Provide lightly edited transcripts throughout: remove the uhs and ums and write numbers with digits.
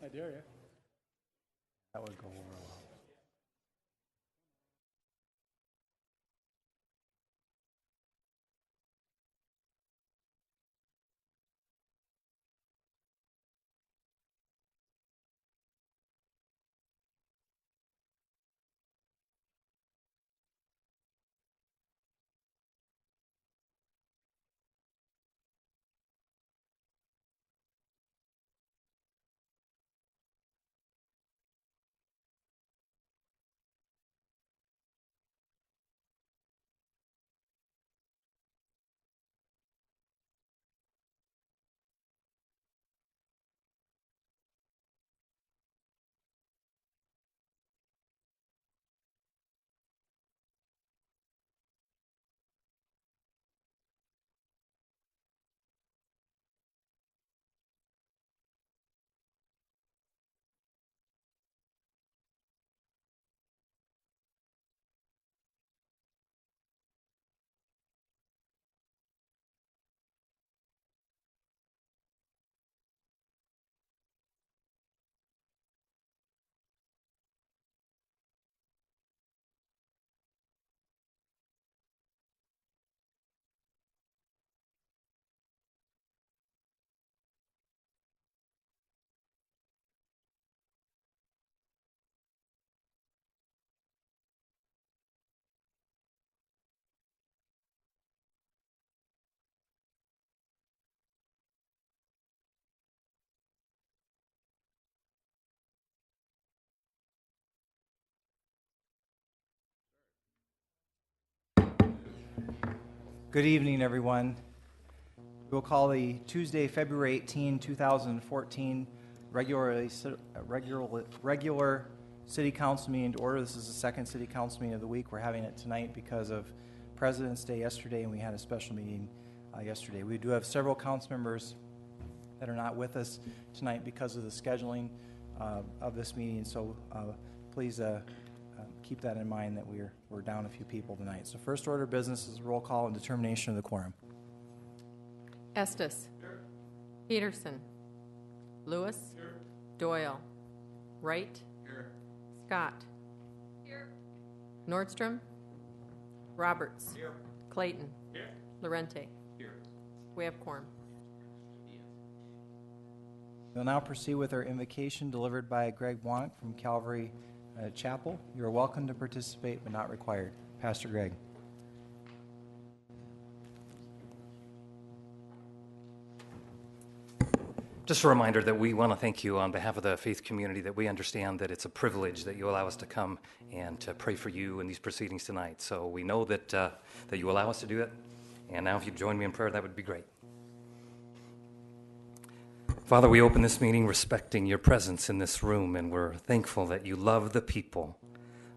I dare you. That would go over well. Good evening, everyone. We'll call the Tuesday, February 18, 2014 regular City Council meeting to order. This is the second City Council meeting of the week. We're having it tonight because of President's Day yesterday, and we had a special meeting yesterday. We do have several council members that are not with us tonight because of the scheduling of this meeting, so please keep that in mind that we're down a few people tonight. So first order of business is roll call and determination of the quorum. Estes. Here. Peterson. Lewis. Here. Doyle. Wright. Here. Scott. Here. Nordstrom. Roberts. Here. Clayton. Here. Lorente. Here. We have quorum. We'll now proceed with our invocation delivered by Greg Blanc from Calvary Chapel. You are welcome to participate, but not required. Pastor Greg. Just a reminder that we want to thank you on behalf of the faith community, that we understand that it's a privilege that you allow us to come and to pray for you in these proceedings tonight. So we know that that you allow us to do it. And now if you'd join me in prayer, that would be great. Father, we open this meeting respecting your presence in this room, and we're thankful that you love the people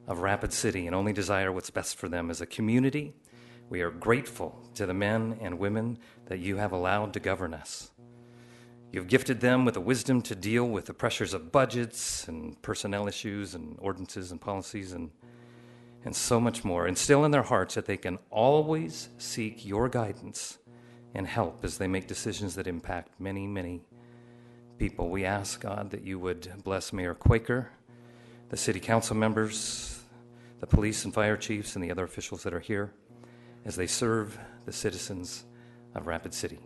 of Rapid City and only desire what's best for them as a community. We are grateful to the men and women that you have allowed to govern us. You've gifted them with the wisdom to deal with the pressures of budgets and personnel issues and ordinances and policies and so much more. Instill in their hearts that they can always seek your guidance and help as they make decisions that impact many, many people. We ask, God, that you would bless Mayor Quaker, the city council members, the police and fire chiefs, and the other officials that are here as they serve the citizens of Rapid City.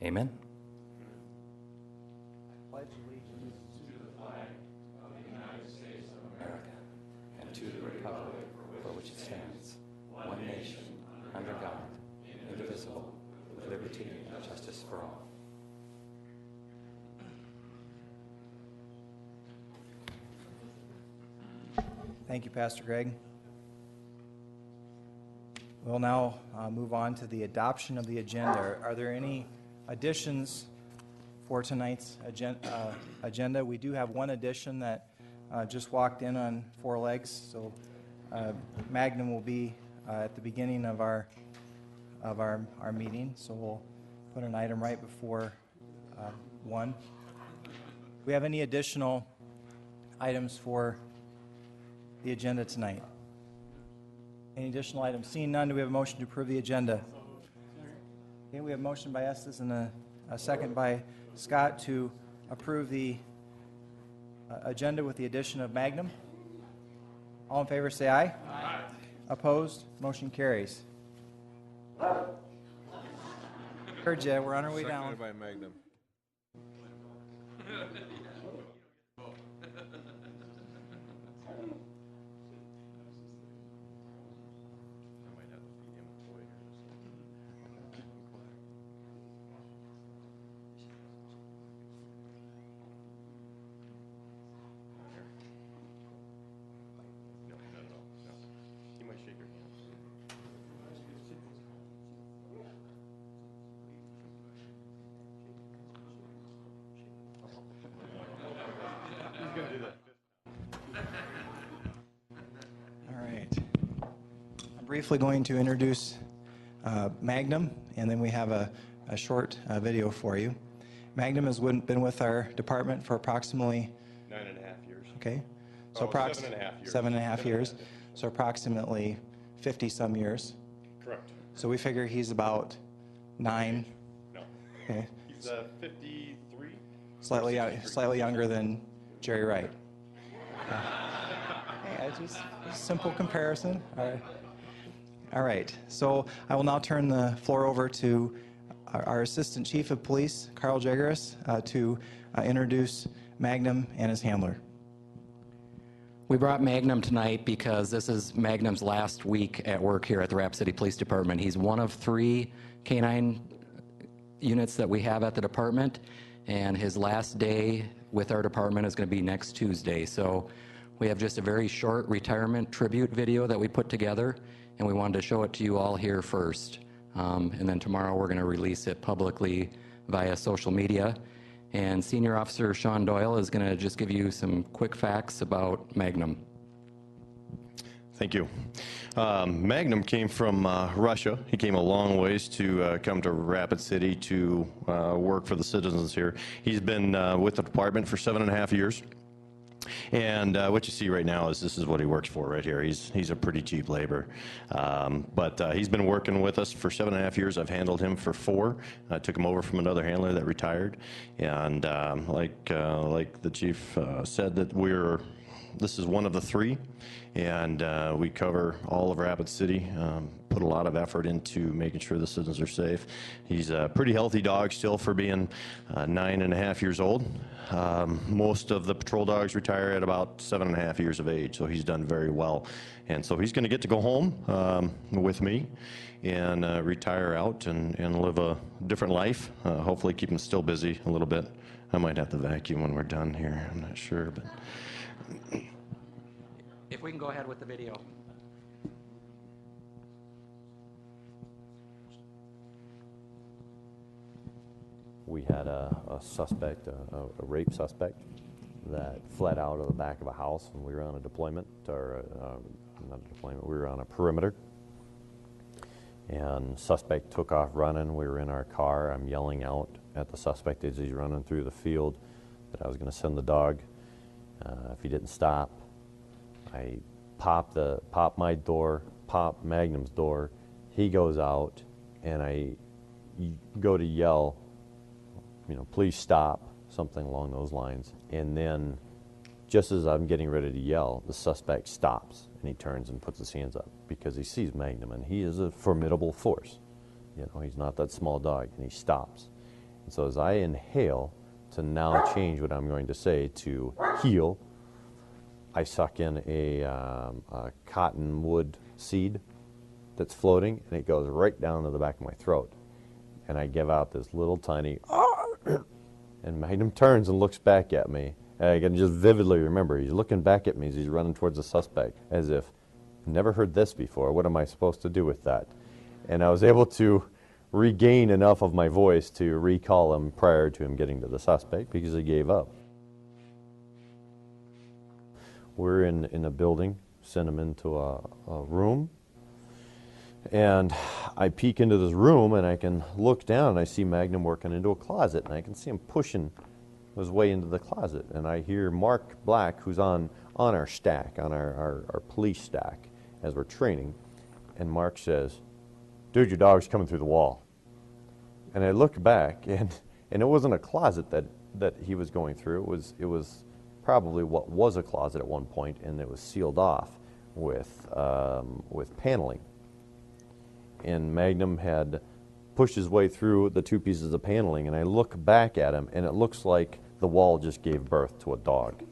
Amen. Pledge allegiance to the flag of the United States of America and to the republic for which it stands, one nation, under God, indivisible, with liberty and justice for all. Thank you, Pastor Greg. We'll now move on to the adoption of the agenda. Are there any additions for tonight's agenda? We do have one addition that just walked in on 4 legs, so Magnum will be at the beginning of our meeting, so we'll put an item right before 1. Do we have any additional items for the agenda tonight? Any additional items? Seeing none, do we have a motion to approve the agenda? Okay, we have a motion by Estes and a second by Scott to approve the agenda with the addition of Magnum. All in favor, say aye. Aye. Opposed? Motion carries. Heard ya. We're on our way down. Seconded by Magnum. All right. I'm briefly going to introduce Magnum, and then we have a short video for you. Magnum has been with our department for approximately 9.5 years. Okay. Oh, 7.5 years. 7.5 years. So approximately 50-some years. Correct. So we figure he's about 9. No. Okay. He's 53. Slightly younger than Jerry Wright. Hey, just a simple comparison. All right. So I will now turn the floor over to our Assistant Chief of Police, Carl Jageris, to introduce Magnum and his handler. We brought Magnum tonight because this is Magnum's last week at work here at the Rapid City Police Department. He's one of 3 canine units that we have at the department, and his last day with our department is going to be next Tuesday. So we have just a very short retirement tribute video that we put together, and we wanted to show it to you all here first. And then tomorrow we're going to release it publicly via social media. And Senior Officer Sean Doyle is going to just give you some quick facts about Magnum. Thank you. Magnum came from Russia. He came a long ways to come to Rapid City to work for the citizens here. He's been with the department for 7.5 years. And what you see right now is this is what he works for right here. He's a pretty cheap labor. But he's been working with us for 7.5 years. I've handled him for 4. I took him over from another handler that retired. And like the chief said, that this is one of the 3. And we cover all of Rapid City, put a lot of effort into making sure the citizens are safe. He's a pretty healthy dog still for being 9.5 years old. Most of the patrol dogs retire at about 7.5 years of age, so he's done very well. And so he's going to get to go home with me and retire out and live a different life, hopefully keep him still busy a little bit. I might have to vacuum when we're done here, I'm not sure, but... If we can go ahead with the video. We had a suspect, a rape suspect, that fled out of the back of a house when we were on a deployment, or not a deployment, we were on a perimeter. And suspect took off running. We were in our car. I'm yelling out at the suspect as he's running through the field that I was going to send the dog if he didn't stop. I pop my door, pop Magnum's door. He goes out, and I go to yell, please stop, something along those lines. And then, just as I'm getting ready to yell, the suspect stops, and he turns and puts his hands up because he sees Magnum, and he is a formidable force. He's not that small dog, and he stops. And so as I inhale to now change what I'm going to say to heal, I suck in a cottonwood seed that's floating, and it goes right down to the back of my throat. And I give out this little tiny, and Magnum turns and looks back at me. And I can just vividly remember, he's looking back at me as he's running towards the suspect, as if, never heard this before, what am I supposed to do with that? And I was able to regain enough of my voice to recall him prior to him getting to the suspect, because he gave up. We're in a building, send him into a room, and I peek into this room, and I can look down, and I see Magnum working into a closet, and I can see him pushing his way into the closet, and I hear Mark Black, who's on our stack, on our police stack, as we're training, and Mark says, "Dude, your dog's coming through the wall." And I look back, and it wasn't a closet that he was going through. It was probably what was a closet at one point, and it was sealed off with paneling. And Magnum had pushed his way through the 2 pieces of paneling, and I look back at him, and it looks like the wall just gave birth to a dog.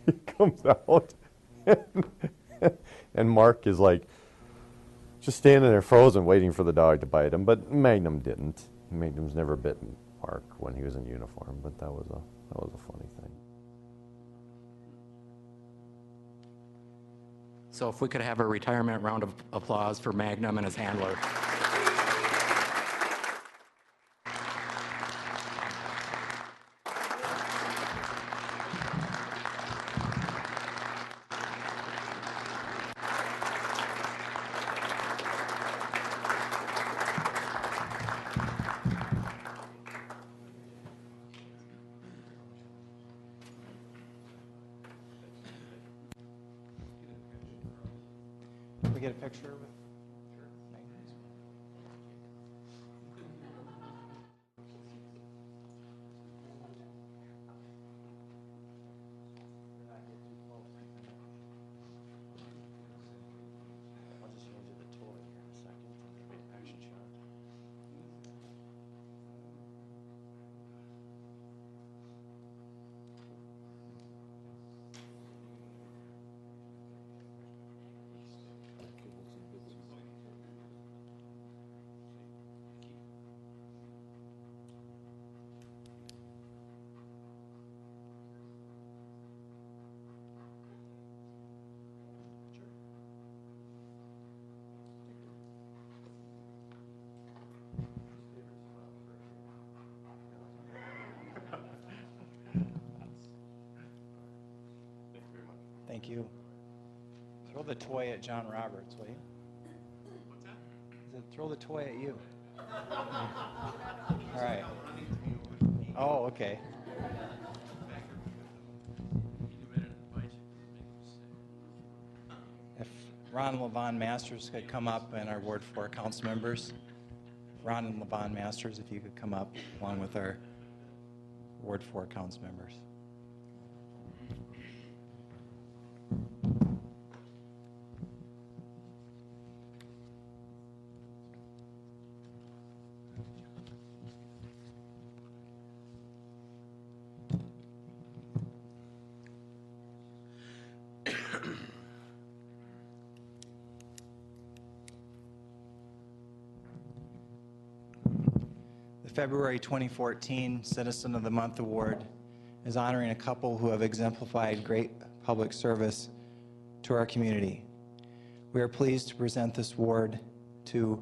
He comes out, and Mark is like just standing there frozen, waiting for the dog to bite him. But Magnum didn't. Magnum's never bitten Mark when he was in uniform, but that was a funny thing. So if we could have a retirement round of applause for Magnum and his handler. Can we get a picture with? Thank you. Throw the toy at John Roberts, will you? What's that? Throw the toy at you. All right. Oh, okay. If Ron and Levon Masters could come up, and our Ward 4 council members. Ron and Levon Masters, if you could come up along with our Ward 4 council members. February 2014 Citizen of the Month Award is honoring a couple who have exemplified great public service to our community. We are pleased to present this award to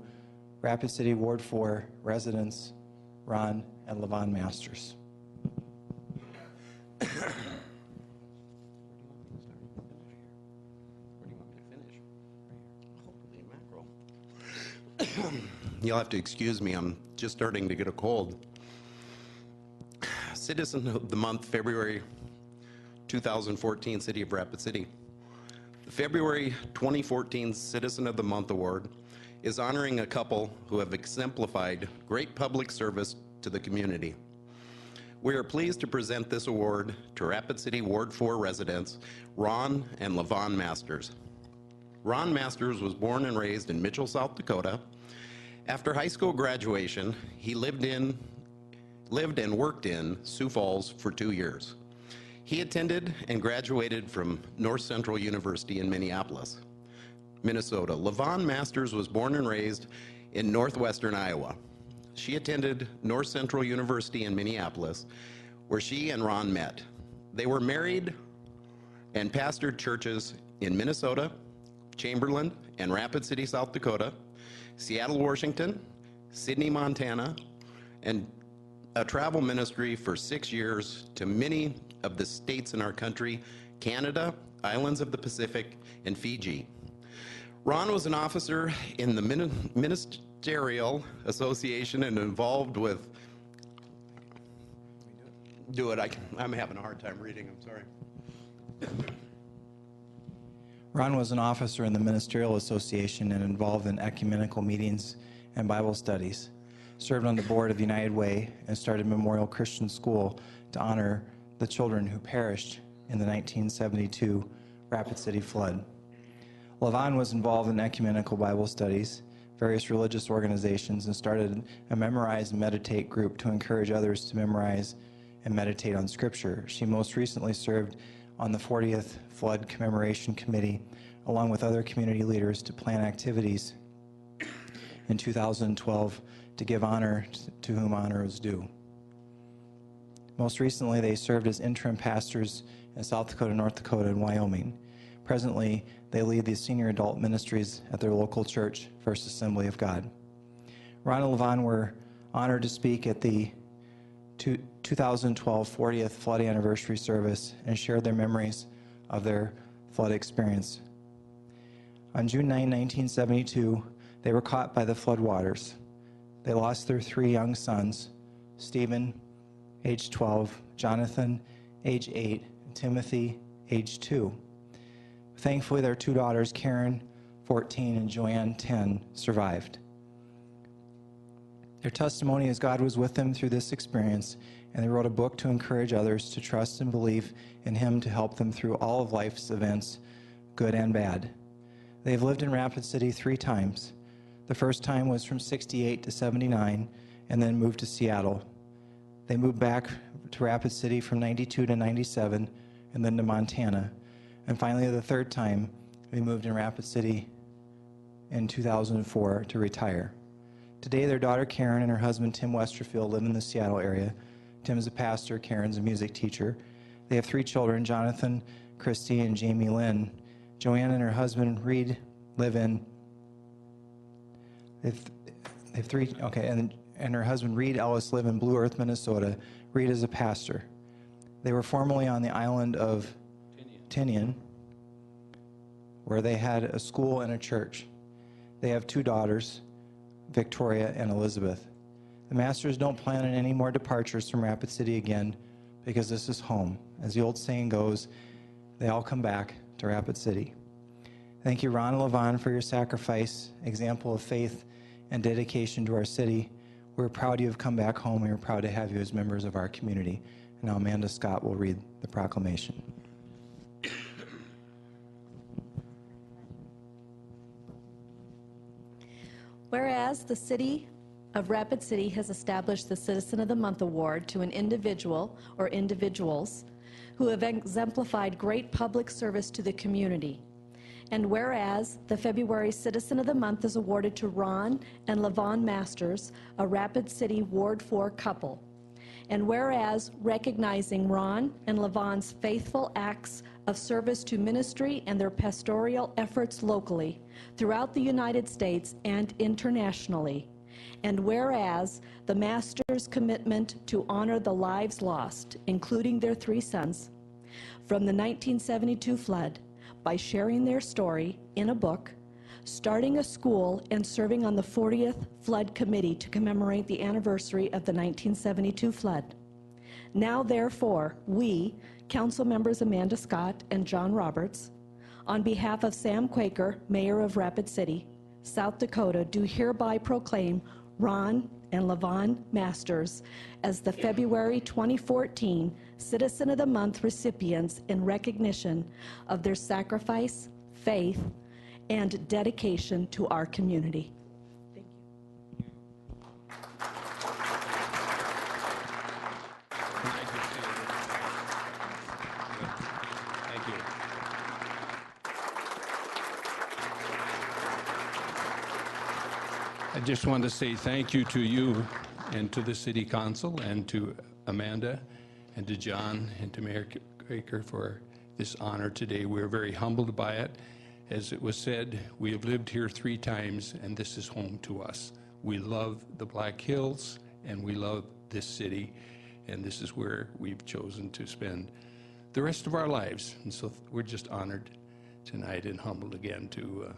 Rapid City Ward 4 residents Ron and Levon Masters. You'll have to excuse me, I'm just starting to get a cold. Citizen of the Month, February 2014, City of Rapid City. The February 2014 Citizen of the Month Award is honoring a couple who have exemplified great public service to the community. We are pleased to present this award to Rapid City Ward 4 residents, Ron and Levon Masters. Ron Masters was born and raised in Mitchell, South Dakota. After high school graduation, he lived and worked in Sioux Falls for 2 years. He attended and graduated from North Central University in Minneapolis, Minnesota. Levon Masters was born and raised in northwestern Iowa. She attended North Central University in Minneapolis, where she and Ron met. They were married and pastored churches in Minnesota, Chamberlain, and Rapid City, South Dakota, Seattle, Washington, Sydney, Montana, and a travel ministry for 6 years to many of the states in our country, Canada, islands of the Pacific, and Fiji. Ron was an officer in the Ministerial Association and involved with, I'm having a hard time reading, I'm sorry. Ron was an officer in the Ministerial Association and involved in ecumenical meetings and Bible studies, served on the board of United Way, and started Memorial Christian School to honor the children who perished in the 1972 Rapid City flood. Levon was involved in ecumenical Bible studies, various religious organizations, and started a Memorize and Meditate group to encourage others to memorize and meditate on Scripture. She most recently served on the 40th Flood Commemoration Committee, along with other community leaders, to plan activities in 2012 to give honor to whom honor is due. Most recently, they served as interim pastors in South Dakota, North Dakota, and Wyoming. Presently, they lead the senior adult ministries at their local church, First Assembly of God. Ron and Levon were honored to speak at the 2012 40th flood anniversary service and shared their memories of their flood experience. On June 9, 1972, they were caught by the flood waters. They lost their 3 young sons, Stephen, age 12, Jonathan, age 8, and Timothy, age 2. Thankfully, their 2 daughters, Karen, 14, and Joanne, 10, survived. Their testimony is God was with them through this experience, and they wrote a book to encourage others to trust and believe in Him to help them through all of life's events, good and bad. They've lived in Rapid City 3 times. The first time was from 68 to 79, and then moved to Seattle. They moved back to Rapid City from 92 to 97, and then to Montana. And finally, the third time, they moved in Rapid City in 2004 to retire. Today, their daughter Karen and her husband Tim Westerfield live in the Seattle area. Tim is a pastor, Karen's a music teacher. They have 3 children, Jonathan, Christy, and Jamie Lynn. Joanne and her husband Reed live in, they have 3, okay, and her husband Reed Ellis live in Blue Earth, Minnesota. Reed is a pastor. They were formerly on the island of Tinian, where they had a school and a church. They have 2 daughters, Victoria and Elizabeth. The Masters don't plan on any more departures from Rapid City again because this is home. As the old saying goes, they all come back to Rapid City. Thank you, Ron and Levon, for your sacrifice, example of faith, and dedication to our city. We're proud you have come back home, and we're proud to have you as members of our community. And now Amanda Scott will read the proclamation. Whereas the City of Rapid City has established the Citizen of the Month Award to an individual or individuals who have exemplified great public service to the community. And whereas the February Citizen of the Month is awarded to Ron and Levon Masters, a Rapid City Ward 4 couple. And whereas recognizing Ron and Levon's faithful acts of service to ministry and their pastoral efforts locally, throughout the United States and internationally. And whereas the Masters' commitment to honor the lives lost, including their 3 sons, from the 1972 flood by sharing their story in a book, starting a school, and serving on the 40th Flood Committee to commemorate the anniversary of the 1972 flood. Now, therefore, we, Council members Amanda Scott and John Roberts, on behalf of Sam Quaker, Mayor of Rapid City, South Dakota, do hereby proclaim Ron and Levon Masters as the February 2014 Citizen of the Month recipients in recognition of their sacrifice, faith, and dedication to our community. Thank you. Thank you. I just want to say thank you to you and to the City Council and to Amanda and to John and to Mayor Quaker for this honor today. We're very humbled by it. As it was said, we have lived here 3 times, and this is home to us. We love the Black Hills, and we love this city, and this is where we've chosen to spend the rest of our lives. And so we're just honored tonight and humbled again to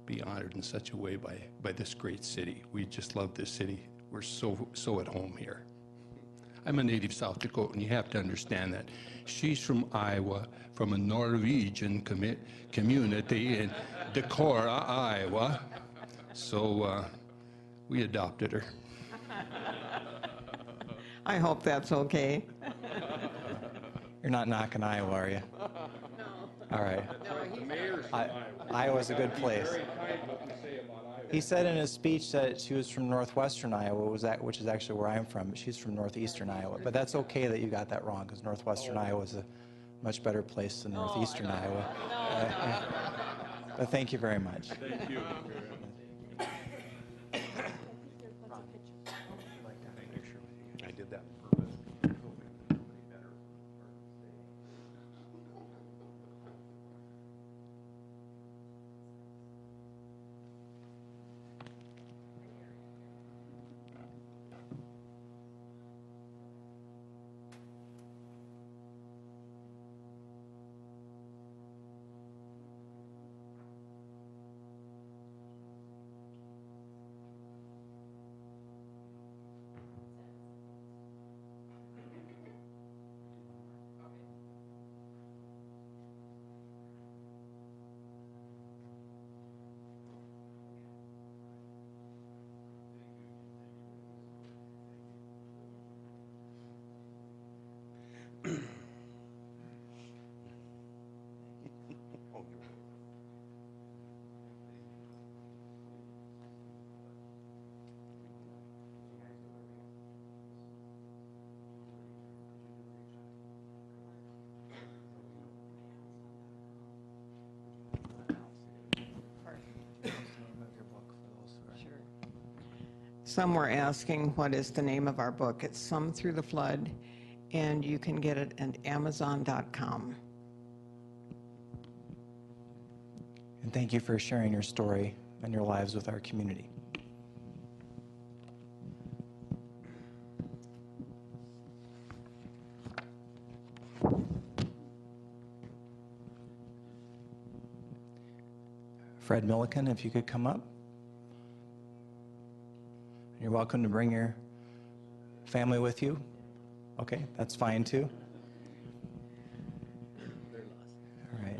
be honored in such a way by this great city. We just love this city. We're so at home here. I'm a native South Dakotan. You have to understand that. She's from Iowa, from a Norwegian community in Decorah, Iowa. So we adopted her. I hope that's okay. You're not knocking Iowa, are you? All right. Iowa's a good place. He said in his speech that she was from northwestern Iowa, which is actually where I'm from. She's from northeastern Iowa. But that's okay that you got that wrong, because northwestern Iowa is a much better place than northeastern Iowa. But thank you very much. Thank you. I did that on purpose. Some were asking what is the name of our book. It's Some Through the Flood, and you can get it at Amazon.com. And thank you for sharing your story and your lives with our community. Fred Milliken, if you could come up. You're welcome to bring your family with you. Okay, that's fine too. All right.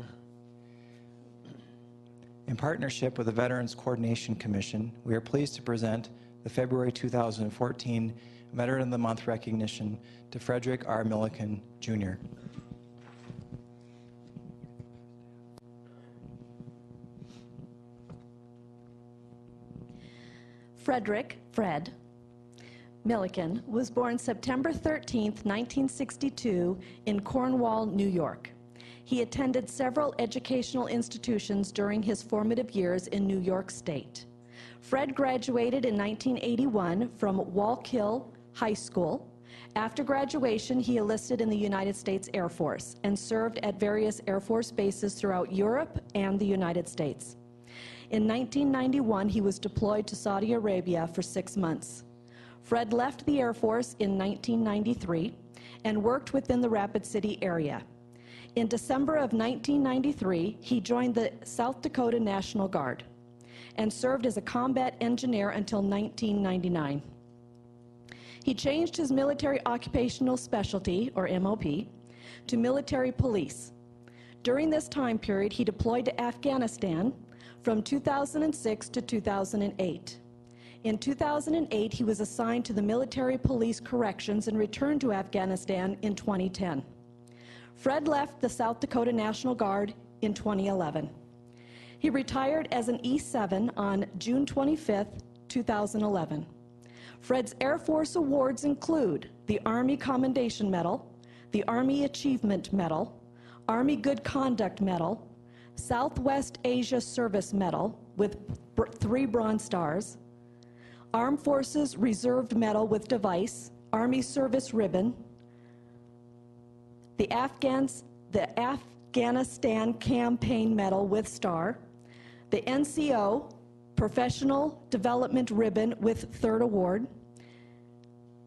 In partnership with the Veterans Coordination Commission, we are pleased to present the February 2014 Veteran of the Month recognition to Frederick R. Milliken, Jr. Fred Milliken was born September 13, 1962, in Cornwall, New York. He attended several educational institutions during his formative years in New York State. Fred graduated in 1981 from Wallkill High School. After graduation, he enlisted in the United States Air Force and served at various Air Force bases throughout Europe and the United States. In 1991, he was deployed to Saudi Arabia for 6 months. Fred left the Air Force in 1993 and worked within the Rapid City area. In December of 1993, he joined the South Dakota National Guard and served as a combat engineer until 1999. He changed his military occupational specialty, or MOP, to military police. During this time period, he deployed to Afghanistan from 2006 to 2008. In 2008, he was assigned to the Military Police Corrections and returned to Afghanistan in 2010. Fred left the South Dakota National Guard in 2011. He retired as an E7 on June 25, 2011. Fred's Air Force awards include the Army Commendation Medal, the Army Achievement Medal, Army Good Conduct Medal, Southwest Asia Service Medal with 3 Bronze Stars, Armed Forces Reserved Medal with device, Army Service Ribbon, the Afghanistan Campaign Medal with star, the NCO Professional Development Ribbon with 3rd award,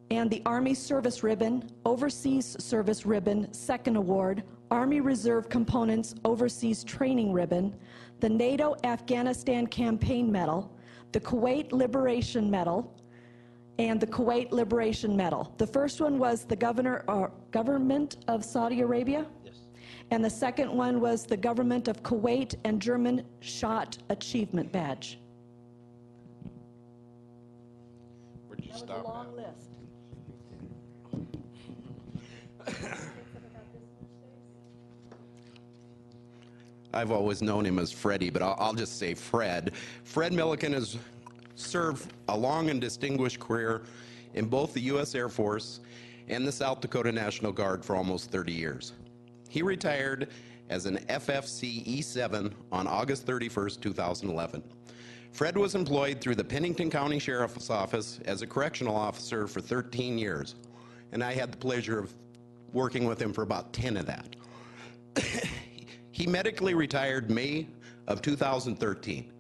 and the Army Service Ribbon, Overseas Service Ribbon, 2nd award, Army Reserve Components Overseas Training Ribbon, the NATO Afghanistan Campaign Medal, the Kuwait Liberation Medal, and the Kuwait Liberation Medal. The first one was the Government of Saudi Arabia? Yes. And the second one was the Government of Kuwait and German Shot Achievement Badge. Where'd you That was stop a long at? list. I've always known him as Freddie, but I'll just say Fred. Fred Milliken has served a long and distinguished career in both the U.S. Air Force and the South Dakota National Guard for almost 30 years. He retired as an FFC E7 on August 31st, 2011. Fred was employed through the Pennington County Sheriff's Office as a correctional officer for 13 years, and I had the pleasure of working with him for about 10 of that. He medically retired May of 2013.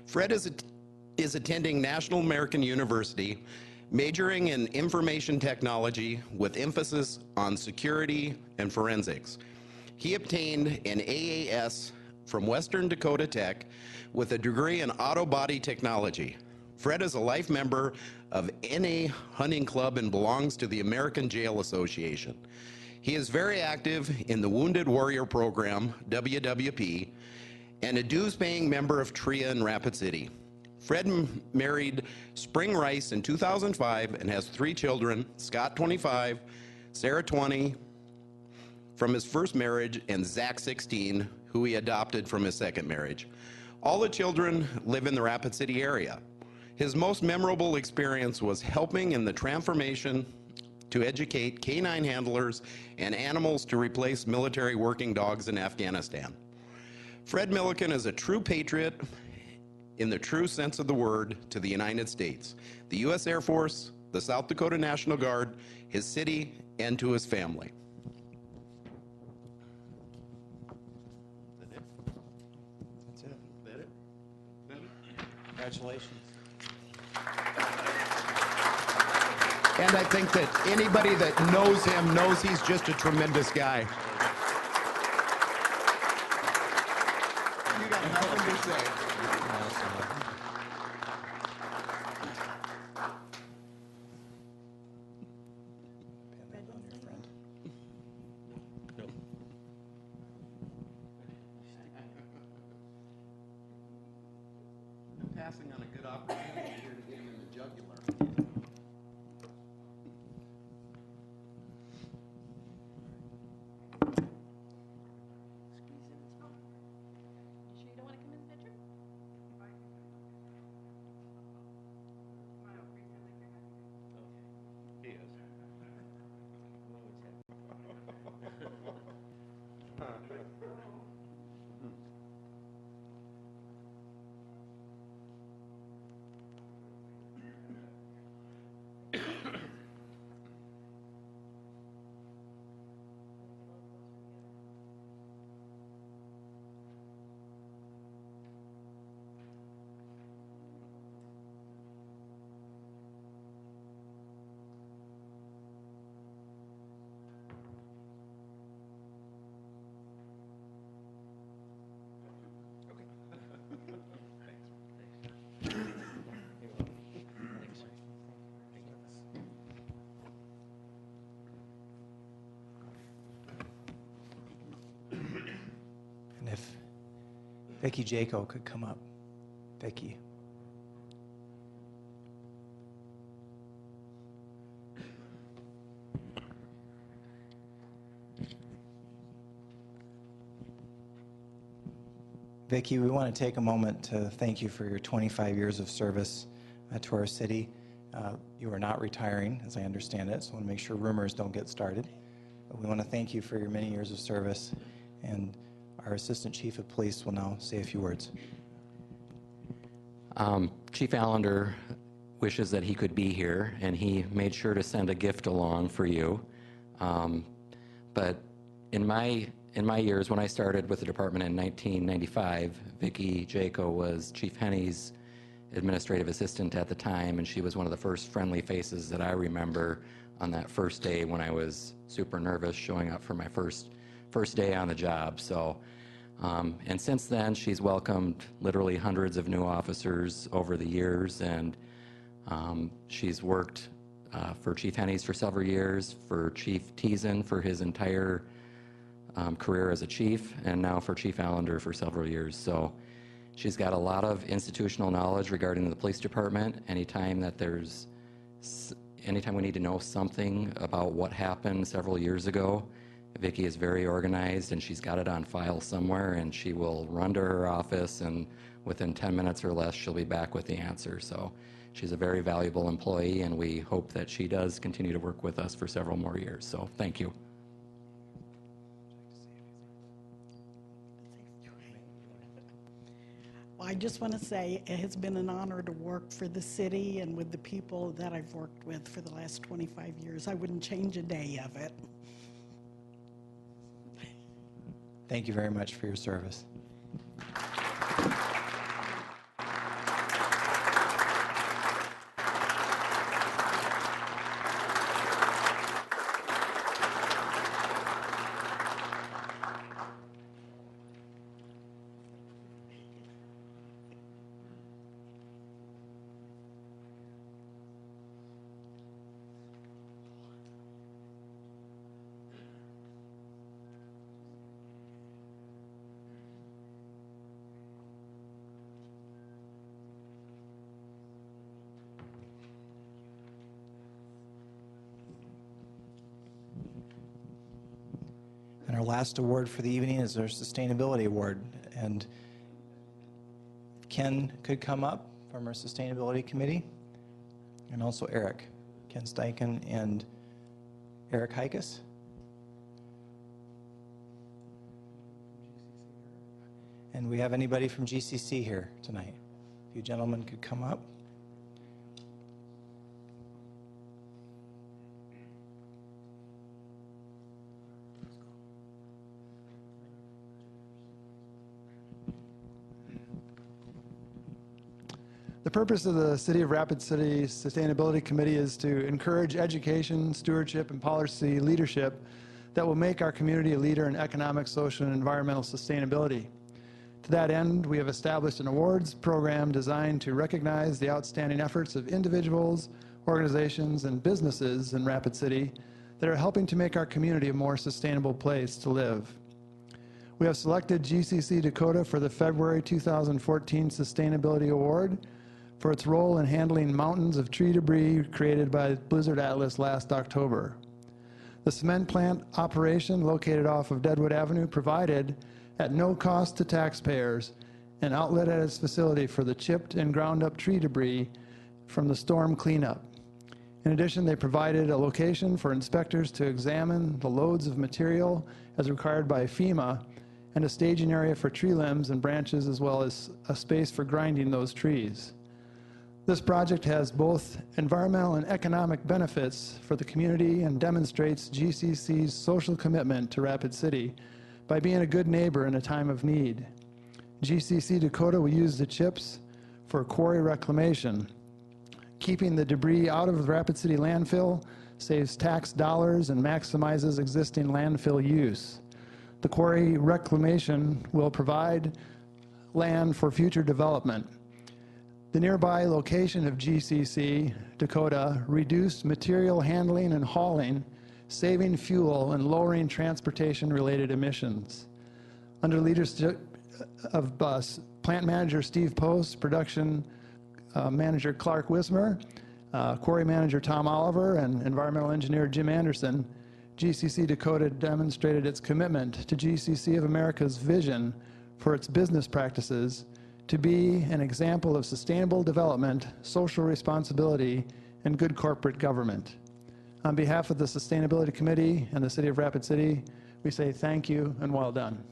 Fred is attending National American University, majoring in information technology with emphasis on security and forensics. He obtained an AAS from Western Dakota Tech with a degree in auto body technology. Fred is a life member of NA Hunting Club and belongs to the American Jail Association. He is very active in the Wounded Warrior Program, WWP, and a dues-paying member of TRIA in Rapid City. Fred married Spring Rice in 2005 and has 3 children, Scott 25, Sarah 20 from his first marriage, and Zach 16, who he adopted from his second marriage. All the children live in the Rapid City area. His most memorable experience was helping in the transformation to educate canine handlers and animals to replace military working dogs in Afghanistan. Fred Milliken is a true patriot in the true sense of the word to the United States, the U.S. Air Force, the South Dakota National Guard, his city, and to his family. That's it. Congratulations. And I think that anybody that knows him knows he's just a tremendous guy. You got nothing to say. I'm passing on a good opportunity here to get him in the jugular. And if Vicki Jaco could come up. Vicki. Vicki, we want to take a moment to thank you for your 25 years of service to our city. You are not retiring, as I understand it, so I want to make sure rumors don't get started. But we want to thank you for your many years of service, and our Assistant Chief of Police will now say a few words. Chief Allender wishes that he could be here, and he made sure to send a gift along for you. But in my years, when I started with the department in 1995, Vicki Jaco was Chief Henney's administrative assistant at the time, and she was one of the first friendly faces that I remember on that first day when I was super nervous showing up for my first day on the job. So, and since then, she's welcomed literally hundreds of new officers over the years, and she's worked for Chief Henney's for several years, for Chief Teason for his entire career as a chief, and now for Chief Allender for several years. So she's got a lot of institutional knowledge regarding the police department. Anytime we need to know something about what happened several years ago, Vicki is very organized, and she's got it on file somewhere, and she will run to her office, and within 10 minutes or less, she'll be back with the answer. So she's a very valuable employee, and we hope that she does continue to work with us for several more years. So thank you. Well, I just want to say it has been an honor to work for the city and with the people that I've worked with for the last 25 years. I wouldn't change a day of it. Thank you very much for your service. And our last award for the evening is our Sustainability Award. And Ken could come up from our Sustainability Committee, and also Eric, Ken Steichen and Eric Heikus. And we have anybody from GCC here tonight? If you gentlemen could come up. The purpose of the City of Rapid City Sustainability Committee is to encourage education, stewardship, and policy leadership that will make our community a leader in economic, social, and environmental sustainability. To that end, we have established an awards program designed to recognize the outstanding efforts of individuals, organizations, and businesses in Rapid City that are helping to make our community a more sustainable place to live. We have selected GCC Dakota for the February 2014 Sustainability Award for its role in handling mountains of tree debris created by Blizzard Atlas last October. The cement plant operation located off of Deadwood Avenue provided, at no cost to taxpayers, an outlet at its facility for the chipped and ground up tree debris from the storm cleanup. In addition, they provided a location for inspectors to examine the loads of material as required by FEMA, and a staging area for tree limbs and branches, as well as a space for grinding those trees. This project has both environmental and economic benefits for the community and demonstrates GCC's social commitment to Rapid City by being a good neighbor in a time of need. GCC Dakota will use the chips for quarry reclamation. Keeping the debris out of the Rapid City landfill saves tax dollars and maximizes existing landfill use. The quarry reclamation will provide land for future development. The nearby location of GCC Dakota reduced material handling and hauling, saving fuel and lowering transportation-related emissions. Under leadership of plant manager Steve Post, production manager Clark Wismer, quarry manager Tom Oliver, and environmental engineer Jim Anderson, GCC Dakota demonstrated its commitment to GCC of America's vision for its business practices to be an example of sustainable development, social responsibility, and good corporate government. On behalf of the Sustainability Committee and the City of Rapid City, we say thank you and well done.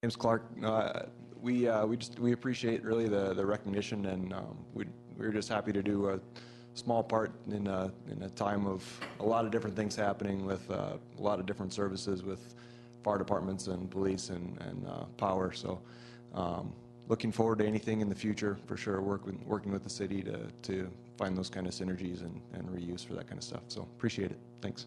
James Clark. We appreciate really the recognition, and we're just happy to do a small part in a time of a lot of different things happening with a lot of different services with fire departments and police and power. So looking forward to anything in the future for sure. Working with the city to find those kind of synergies and reuse for that kind of stuff. So appreciate it. Thanks.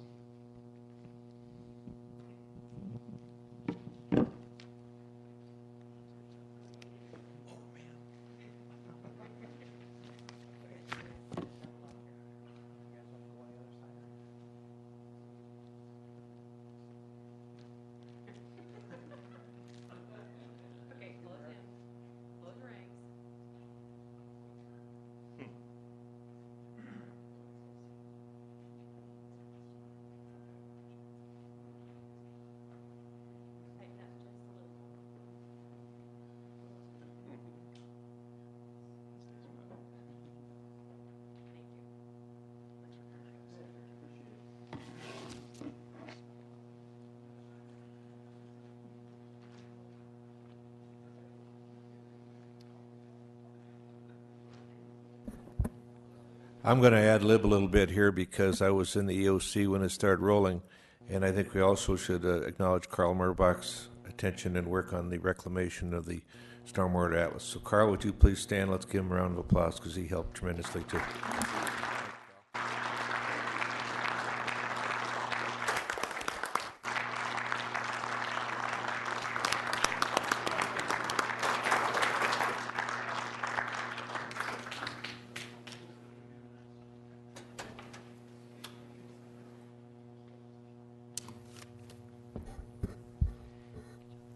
I'm going to ad-lib a little bit here because I was in the EOC when it started rolling, and I think we also should acknowledge Carl Murbach's attention and work on the reclamation of the Stormwater Atlas. So Carl, would you please stand? Let's give him a round of applause because he helped tremendously too.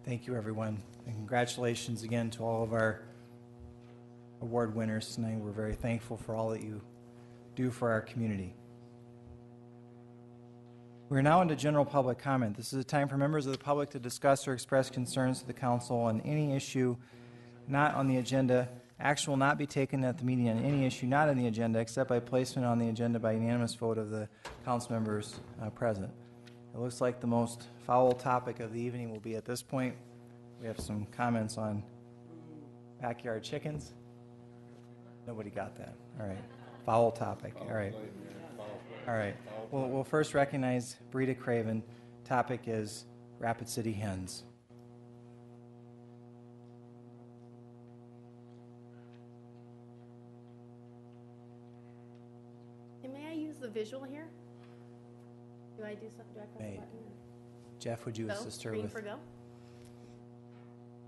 Thank you, everyone, and congratulations again to all of our award winners tonight. We're very thankful for all that you do for our community. We're now into general public comment. This is a time for members of the public to discuss or express concerns to the council on any issue not on the agenda. Action will not be taken at the meeting on any issue not on the agenda except by placement on the agenda by unanimous vote of the council members present. It looks like the most foul topic of the evening will be at this point. We have some comments on backyard chickens. Nobody got that. All right. Foul topic. All right. All right. We'll first recognize Brita Craven. Topic is Rapid City hens. And may I use the visual here? Do I do something? Do I press a button? Jeff, would you Go. assist her Green with? for go.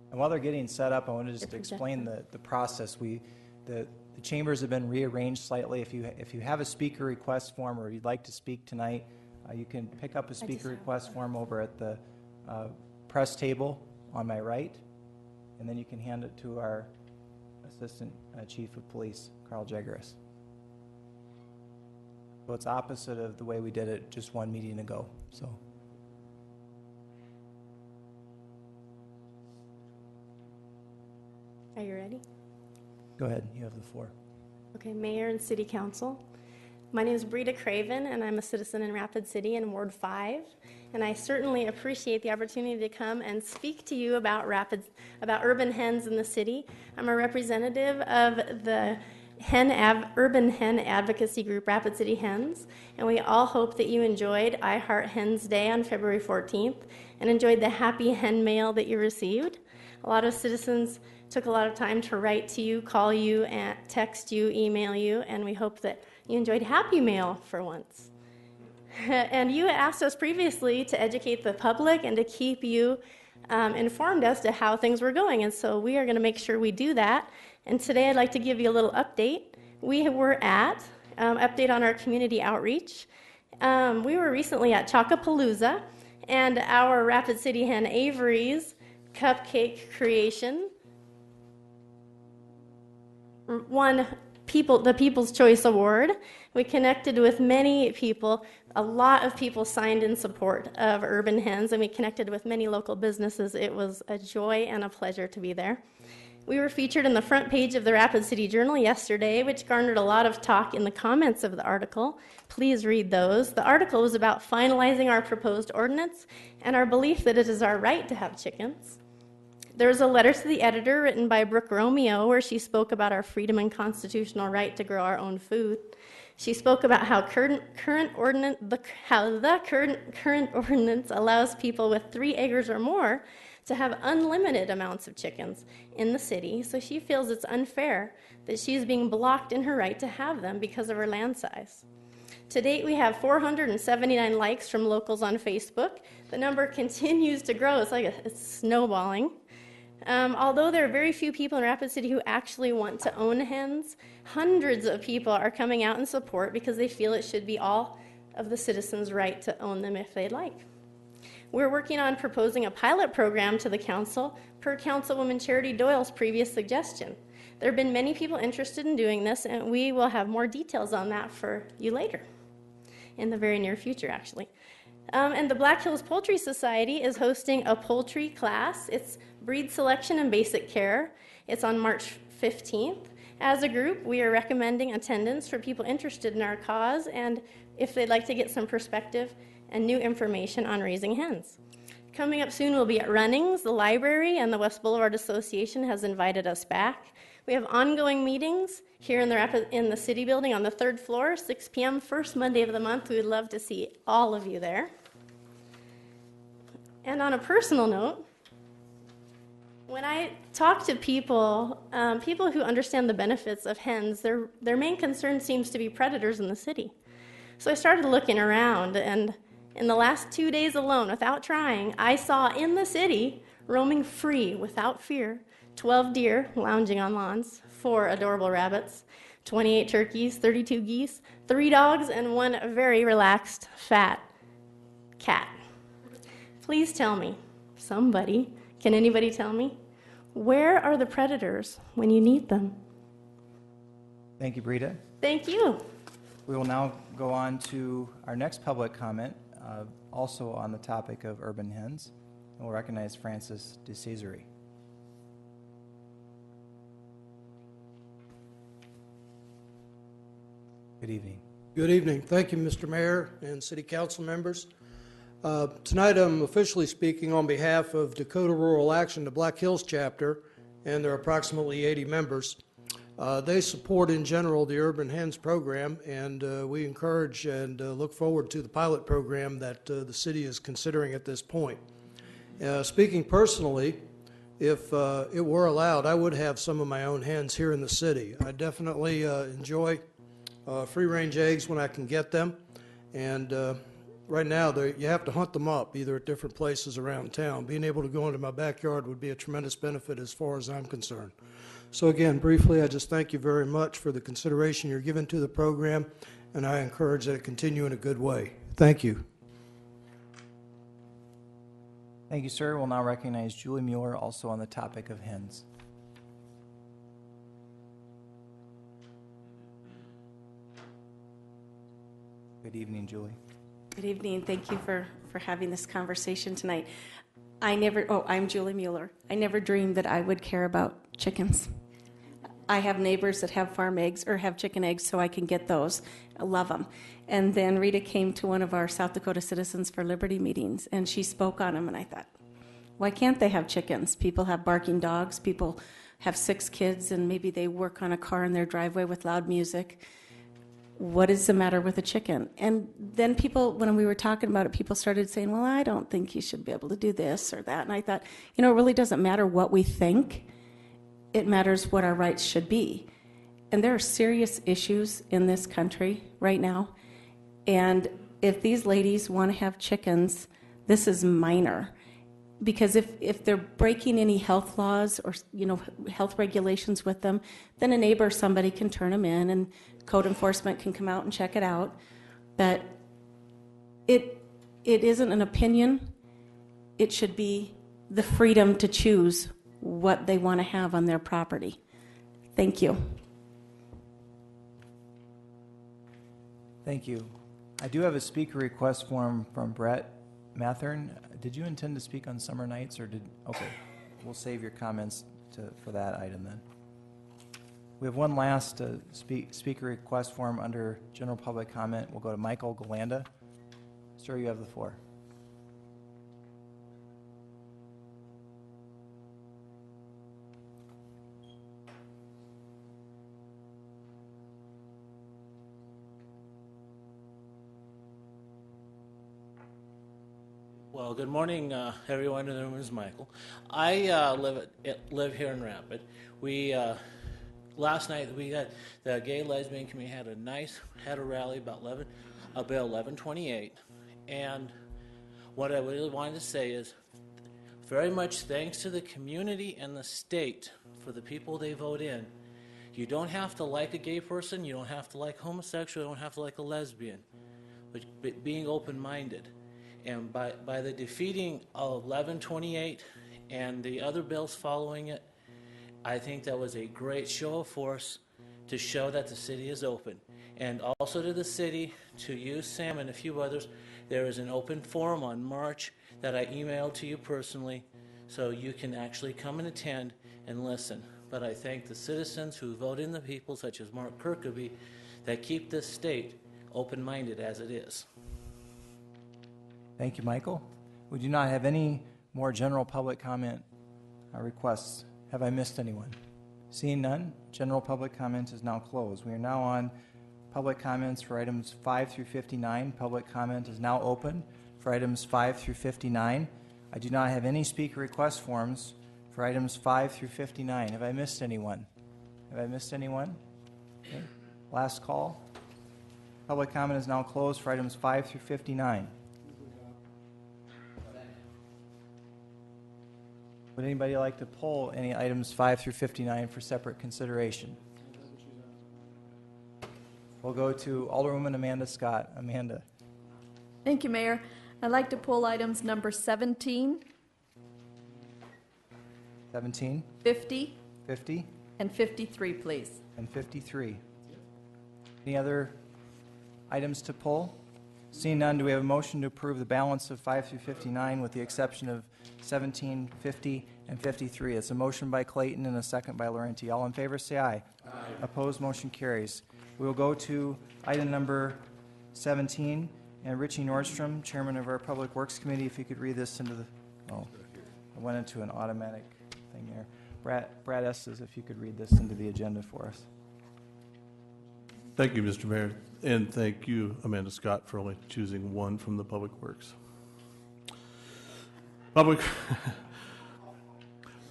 And while they're getting set up, I want to just They're explain projecting. the process. The chambers have been rearranged slightly. If you have a speaker request form or you'd like to speak tonight, you can pick up a speaker request form over at the press table on my right, and then you can hand it to our Assistant Chief of Police, Carl Jageris. So it's opposite of the way we did it just one meeting ago. So. Are you ready? Go ahead, you have the floor. Okay, Mayor and City Council. My name is Brita Craven, and I'm a citizen in Rapid City in Ward 5. And I certainly appreciate the opportunity to come and speak to you about urban hens in the city. I'm a representative of the urban hen advocacy group, Rapid City Hens, and we all hope that you enjoyed I Heart Hens Day on February 14th and enjoyed the happy hen mail that you received. A lot of citizens took a lot of time to write to you, call you, and text you, email you, and we hope that you enjoyed Happy Mail for once. And you asked us previously to educate the public and to keep you informed as to how things were going, and so we are going to make sure we do that. And today I'd like to give you a little update. We were at, update on our community outreach. We were recently at Chocapalooza, and our Rapid City Hen Avery's cupcake creation won the People's Choice Award. We connected with many people. A lot of people signed in support of urban hens, and we connected with many local businesses. It was a joy and a pleasure to be there. We were featured in the front page of the Rapid City Journal yesterday, which garnered a lot of talk in the comments of the article. Please read those. The article was about finalizing our proposed ordinance and our belief that it is our right to have chickens. There was a letter to the editor written by Brooke Romeo where she spoke about our freedom and constitutional right to grow our own food. She spoke about how the current ordinance allows people with 3 acres or more to have unlimited amounts of chickens in the city, so she feels it's unfair that she's being blocked in her right to have them because of her land size. To date, we have 479 likes from locals on Facebook. The number continues to grow. It's snowballing. Although there are very few people in Rapid City who actually want to own hens, hundreds of people are coming out in support because they feel it should be all of the citizens' right to own them if they'd like. We're working on proposing a pilot program to the council per Councilwoman Charity Doyle's previous suggestion. There have been many people interested in doing this, and we will have more details on that for you later, in the very near future, actually. And the Black Hills Poultry Society is hosting a poultry class. It's breed selection and basic care. It's on March 15th. As a group, we are recommending attendance for people interested in our cause and if they'd like to get some perspective and new information on raising hens. Coming up soon, we'll be at Runnings. The library and the West Boulevard Association has invited us back. We have ongoing meetings here in the city building on the 3rd floor, 6 p.m., first Monday of the month. We would love to see all of you there. And on a personal note, when I talk to people, people who understand the benefits of hens, their main concern seems to be predators in the city. So I started looking around, and in the last 2 days alone, without trying, I saw in the city, roaming free, without fear, 12 deer lounging on lawns, 4 adorable rabbits, 28 turkeys, 32 geese, 3 dogs, and 1 very relaxed, fat cat. Please tell me, somebody, can anybody tell me, where are the predators when you need them? Thank you, Brita. Thank you. We will now go on to our next public comment, also on the topic of urban hens. We'll recognize Francis DeCesare. Good evening. Good evening. Thank you, Mr. Mayor and City Council members. Tonight I'm officially speaking on behalf of Dakota Rural Action, the Black Hills chapter, and there are approximately 80 members. They support in general the Urban Hens program, and we encourage and look forward to the pilot program that the city is considering at this point. Speaking personally, if it were allowed, I would have some of my own hens here in the city. I definitely enjoy free-range eggs when I can get them, and right now you have to hunt them up either at different places around town. Being able to go into my backyard would be a tremendous benefit as far as I'm concerned. So again, briefly, I just thank you very much for the consideration you're giving to the program, and I encourage that it continue in a good way. Thank you. Thank you, sir. We'll now recognize Julie Mueller, also on the topic of hens. Good evening, Julie. Good evening. Thank you for having this conversation tonight. I'm Julie Mueller. I never dreamed that I would care about chickens. I have neighbors that have farm eggs or have chicken eggs, so I can get those. I love them. And then Rita came to one of our South Dakota Citizens for Liberty meetings, and she spoke on them, and I thought, why can't they have chickens? People have barking dogs. People have 6 kids, and maybe they work on a car in their driveway with loud music. What is the matter with a chicken? And then people, when we were talking about it, people started saying, well, I don't think you should be able to do this or that. And I thought, it really doesn't matter what we think. It matters what our rights should be. And there are serious issues in this country right now. And if these ladies want to have chickens, this is minor. Because if they're breaking any health laws or health regulations with them, then a neighbor or somebody can turn them in and code enforcement can come out and check it out. But it isn't an opinion. It should be the freedom to choose what they want to have on their property. Thank you. Thank you. I do have a speaker request form from Brett Mathern. Did you intend to speak on summer nights, or okay, we'll save your comments for that item then. We have one last speaker request form under general public comment. We'll go to Michael Galanda. Sir, you have the floor. Well, good morning, everyone. My name is Michael. I live here in Rapid. We last night we got the gay lesbian community had a rally about 11:28, and what I really wanted to say is very much thanks to the community and the state for the people they vote in. You don't have to like a gay person. You don't have to like homosexual. You don't have to like a lesbian, but being open-minded. And by the defeating of 1128 and the other bills following it, I think that was a great show of force to show that the city is open. And also to the city, to you, Sam, and a few others, there is an open forum on March that I emailed to you personally, so you can actually come and attend and listen. But I thank the citizens who vote in the people, such as Mark Kirkeby, that keep this state open-minded as it is. Thank you, Michael. We do not have any more general public comment requests. Have I missed anyone? Seeing none, general public comment is now closed. We are now on public comments for items 5 through 59. Public comment is now open for items 5 through 59. I do not have any speaker request forms for items 5 through 59. Have I missed anyone? Have I missed anyone? Okay. Last call. Public comment is now closed for items 5 through 59. Would anybody like to pull any items 5 through 59 for separate consideration? We'll go to Alderwoman Amanda Scott. Amanda. Thank you, Mayor. I'd like to pull items number 17, 17, 50, 50, and 53, please. and 53. Any other items to pull? Seeing none, do we have a motion to approve the balance of 5 through 59 with the exception of 17, 50, and 53? It's a motion by Clayton and a second by Laurenti. All in favor, say aye. Aye. Opposed, motion carries. We will go to item number 17, and Richie Nordstrom, Chairman of our Public Works Committee, if you could read this into the, oh, I went into an automatic thing there. Brad Estes, if you could read this into the agenda for us. Thank you, Mr. Mayor, and thank you, Amanda Scott, for only choosing one from the Public Works. Public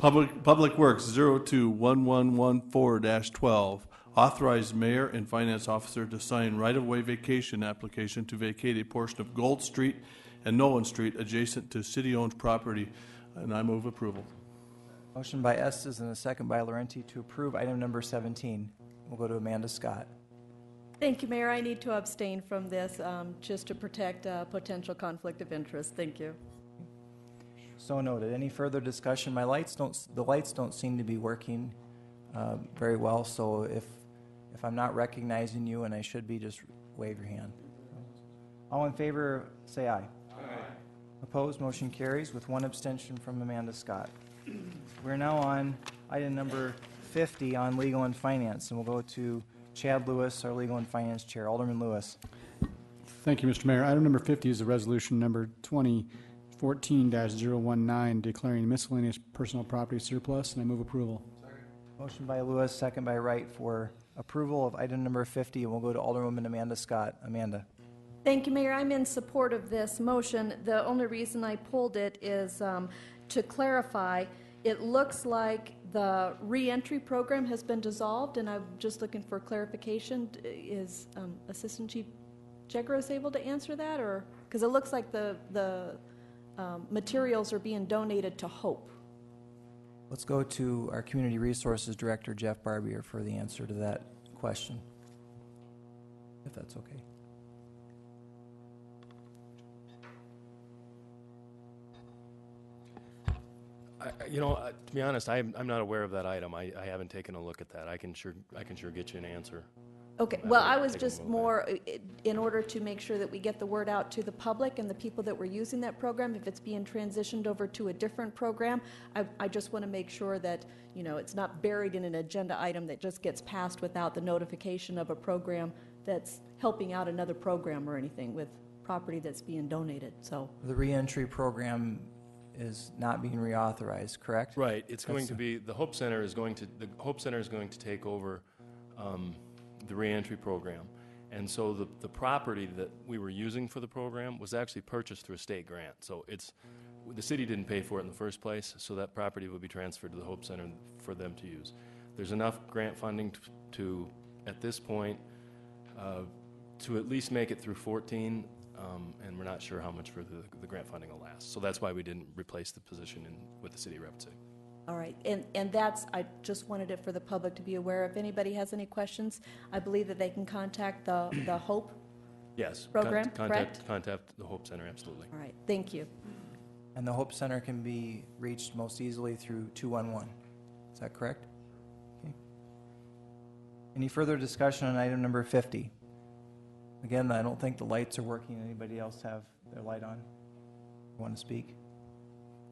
Works 021114-12, authorize mayor and finance officer to sign right-of-way vacation application to vacate a portion of Gold Street and Nolan Street adjacent to city-owned property, and I move approval. Motion by Estes and a second by Laurenti to approve item number 17. We'll go to Amanda Scott. Thank you, Mayor. I need to abstain from this just to protect potential conflict of interest. Thank you. So noted. Any further discussion? The lights don't seem to be working very well, so if I'm not recognizing you, and I should be, just wave your hand. All in favor, say aye. Aye. Opposed, motion carries with one abstention from Amanda Scott. We're now on item number 50 on legal and finance, and we'll go to Chad Lewis, our legal and finance chair. Alderman Lewis. Thank you, Mr. Mayor. Item number 50 is a resolution number 2014-019 declaring miscellaneous personal property surplus, and I move approval. Motion by Lewis, second by Wright for approval of item number 50, and we'll go to Alderwoman Amanda Scott. Amanda. Thank you, Mayor. I'm in support of this motion. The only reason I pulled it is to clarify. It looks like the reentry program has been dissolved, and I'm just looking for clarification. Is Assistant Chief Jegros able to answer that, or because it looks like the materials are being donated to Hope? Let's go to our Community Resources Director, Jeff Barbier, for the answer to that question, if that's okay. To be honest, I'm not aware of that item. I haven't taken a look at that. I can sure get you an answer. Okay, well, I was just more, in order to make sure that we get the word out to the public and the people that were using that program, if it's being transitioned over to a different program, I just want to make sure that, it's not buried in an agenda item that just gets passed without the notification of a program that's helping out another program or anything with property that's being donated, so. The reentry program is not being reauthorized, correct? Right. It's going to be, the Hope Center is going to take over the reentry program. And so the property that we were using for the program was actually purchased through a state grant. So the city didn't pay for it in the first place, so that property will be transferred to the Hope Center for them to use. There's enough grant funding to at this point, to at least make it through 14, and we're not sure how much further the grant funding will last. So that's why we didn't replace the position with the city of Rapid City. All right, and that's, I just wanted it for the public to be aware. If anybody has any questions, I believe that they can contact the Hope program, correct? Contact the Hope Center, absolutely. All right, thank you. And the Hope Center can be reached most easily through 211. Is that correct? Okay. Any further discussion on item number 50? Again, I don't think the lights are working. Anybody else have their light on? Want to speak?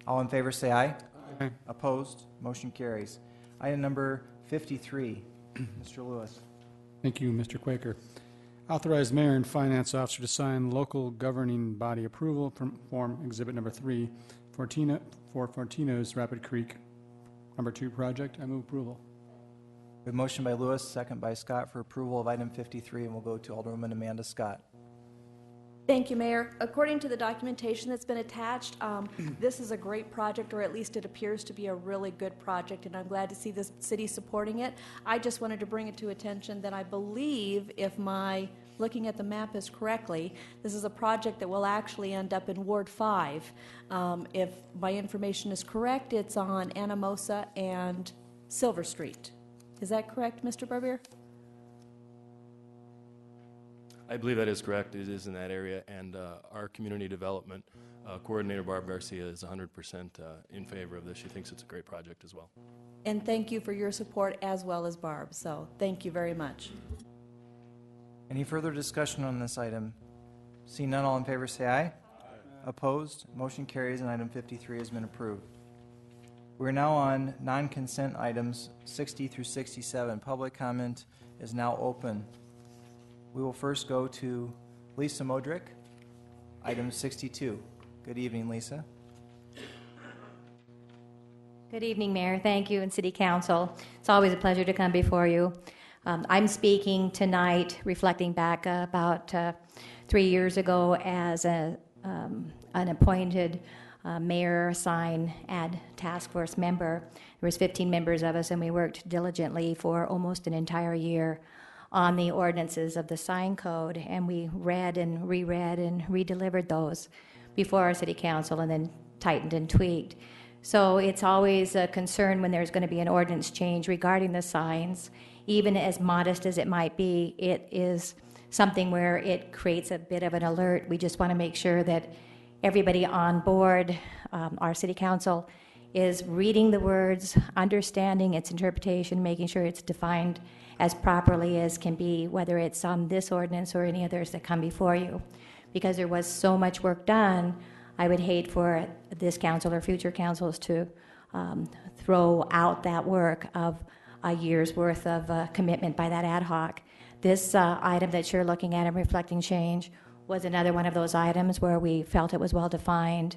All in favor say aye. Aye. Opposed? Motion carries. Item number 53, Mr. Lewis. Thank you, Mr. Quaker. Authorize mayor and finance officer to sign local governing body approval form exhibit number 3 for Fortino's Rapid Creek number 2 project. I move approval. We have a motion by Lewis, second by Scott for approval of item 53, and we'll go to Alderwoman Amanda Scott. Thank you, Mayor. According to the documentation that's been attached, this is a great project, or at least it appears to be a really good project, and I'm glad to see the city supporting it. I just wanted to bring it to attention that I believe, if my looking at the map is correctly, this is a project that will actually end up in Ward 5. If my information is correct, it's on Anamosa and Silver Street. Is that correct, Mr. Barbier? I believe that is correct. It is in that area, and our community development coordinator, Barb Garcia, is 100% in favor of this. She thinks it's a great project as well. And thank you for your support as well as Barb. So thank you very much. Any further discussion on this item? Seeing none, all in favor say aye. Aye. Opposed? Motion carries and item 53 has been approved. We're now on non-consent items 60 through 67. Public comment is now open. We will first go to Lisa Modrick, item 62. Good evening, Lisa. Good evening, Mayor. Thank you, and City Council. It's always a pleasure to come before you. I'm speaking tonight, reflecting back about 3 years ago as an appointed mayor sign ad task force member. There was 15 members of us, and we worked diligently for almost an entire year on the ordinances of the sign code, and we read and reread and redelivered those before our City Council and then tightened and tweaked. So it's always a concern when there's going to be an ordinance change regarding the signs. Even as modest as it might be, it is something where it creates a bit of an alert. We just want to make sure that everybody on board, our City Council, is reading the words, understanding its interpretation, making sure it's defined as properly as can be, whether it's on this ordinance or any others that come before you. Because there was so much work done, I would hate for this council or future councils to throw out that work of a year's worth of commitment by that ad hoc. This item that you're looking at and reflecting change was another one of those items where we felt it was well defined.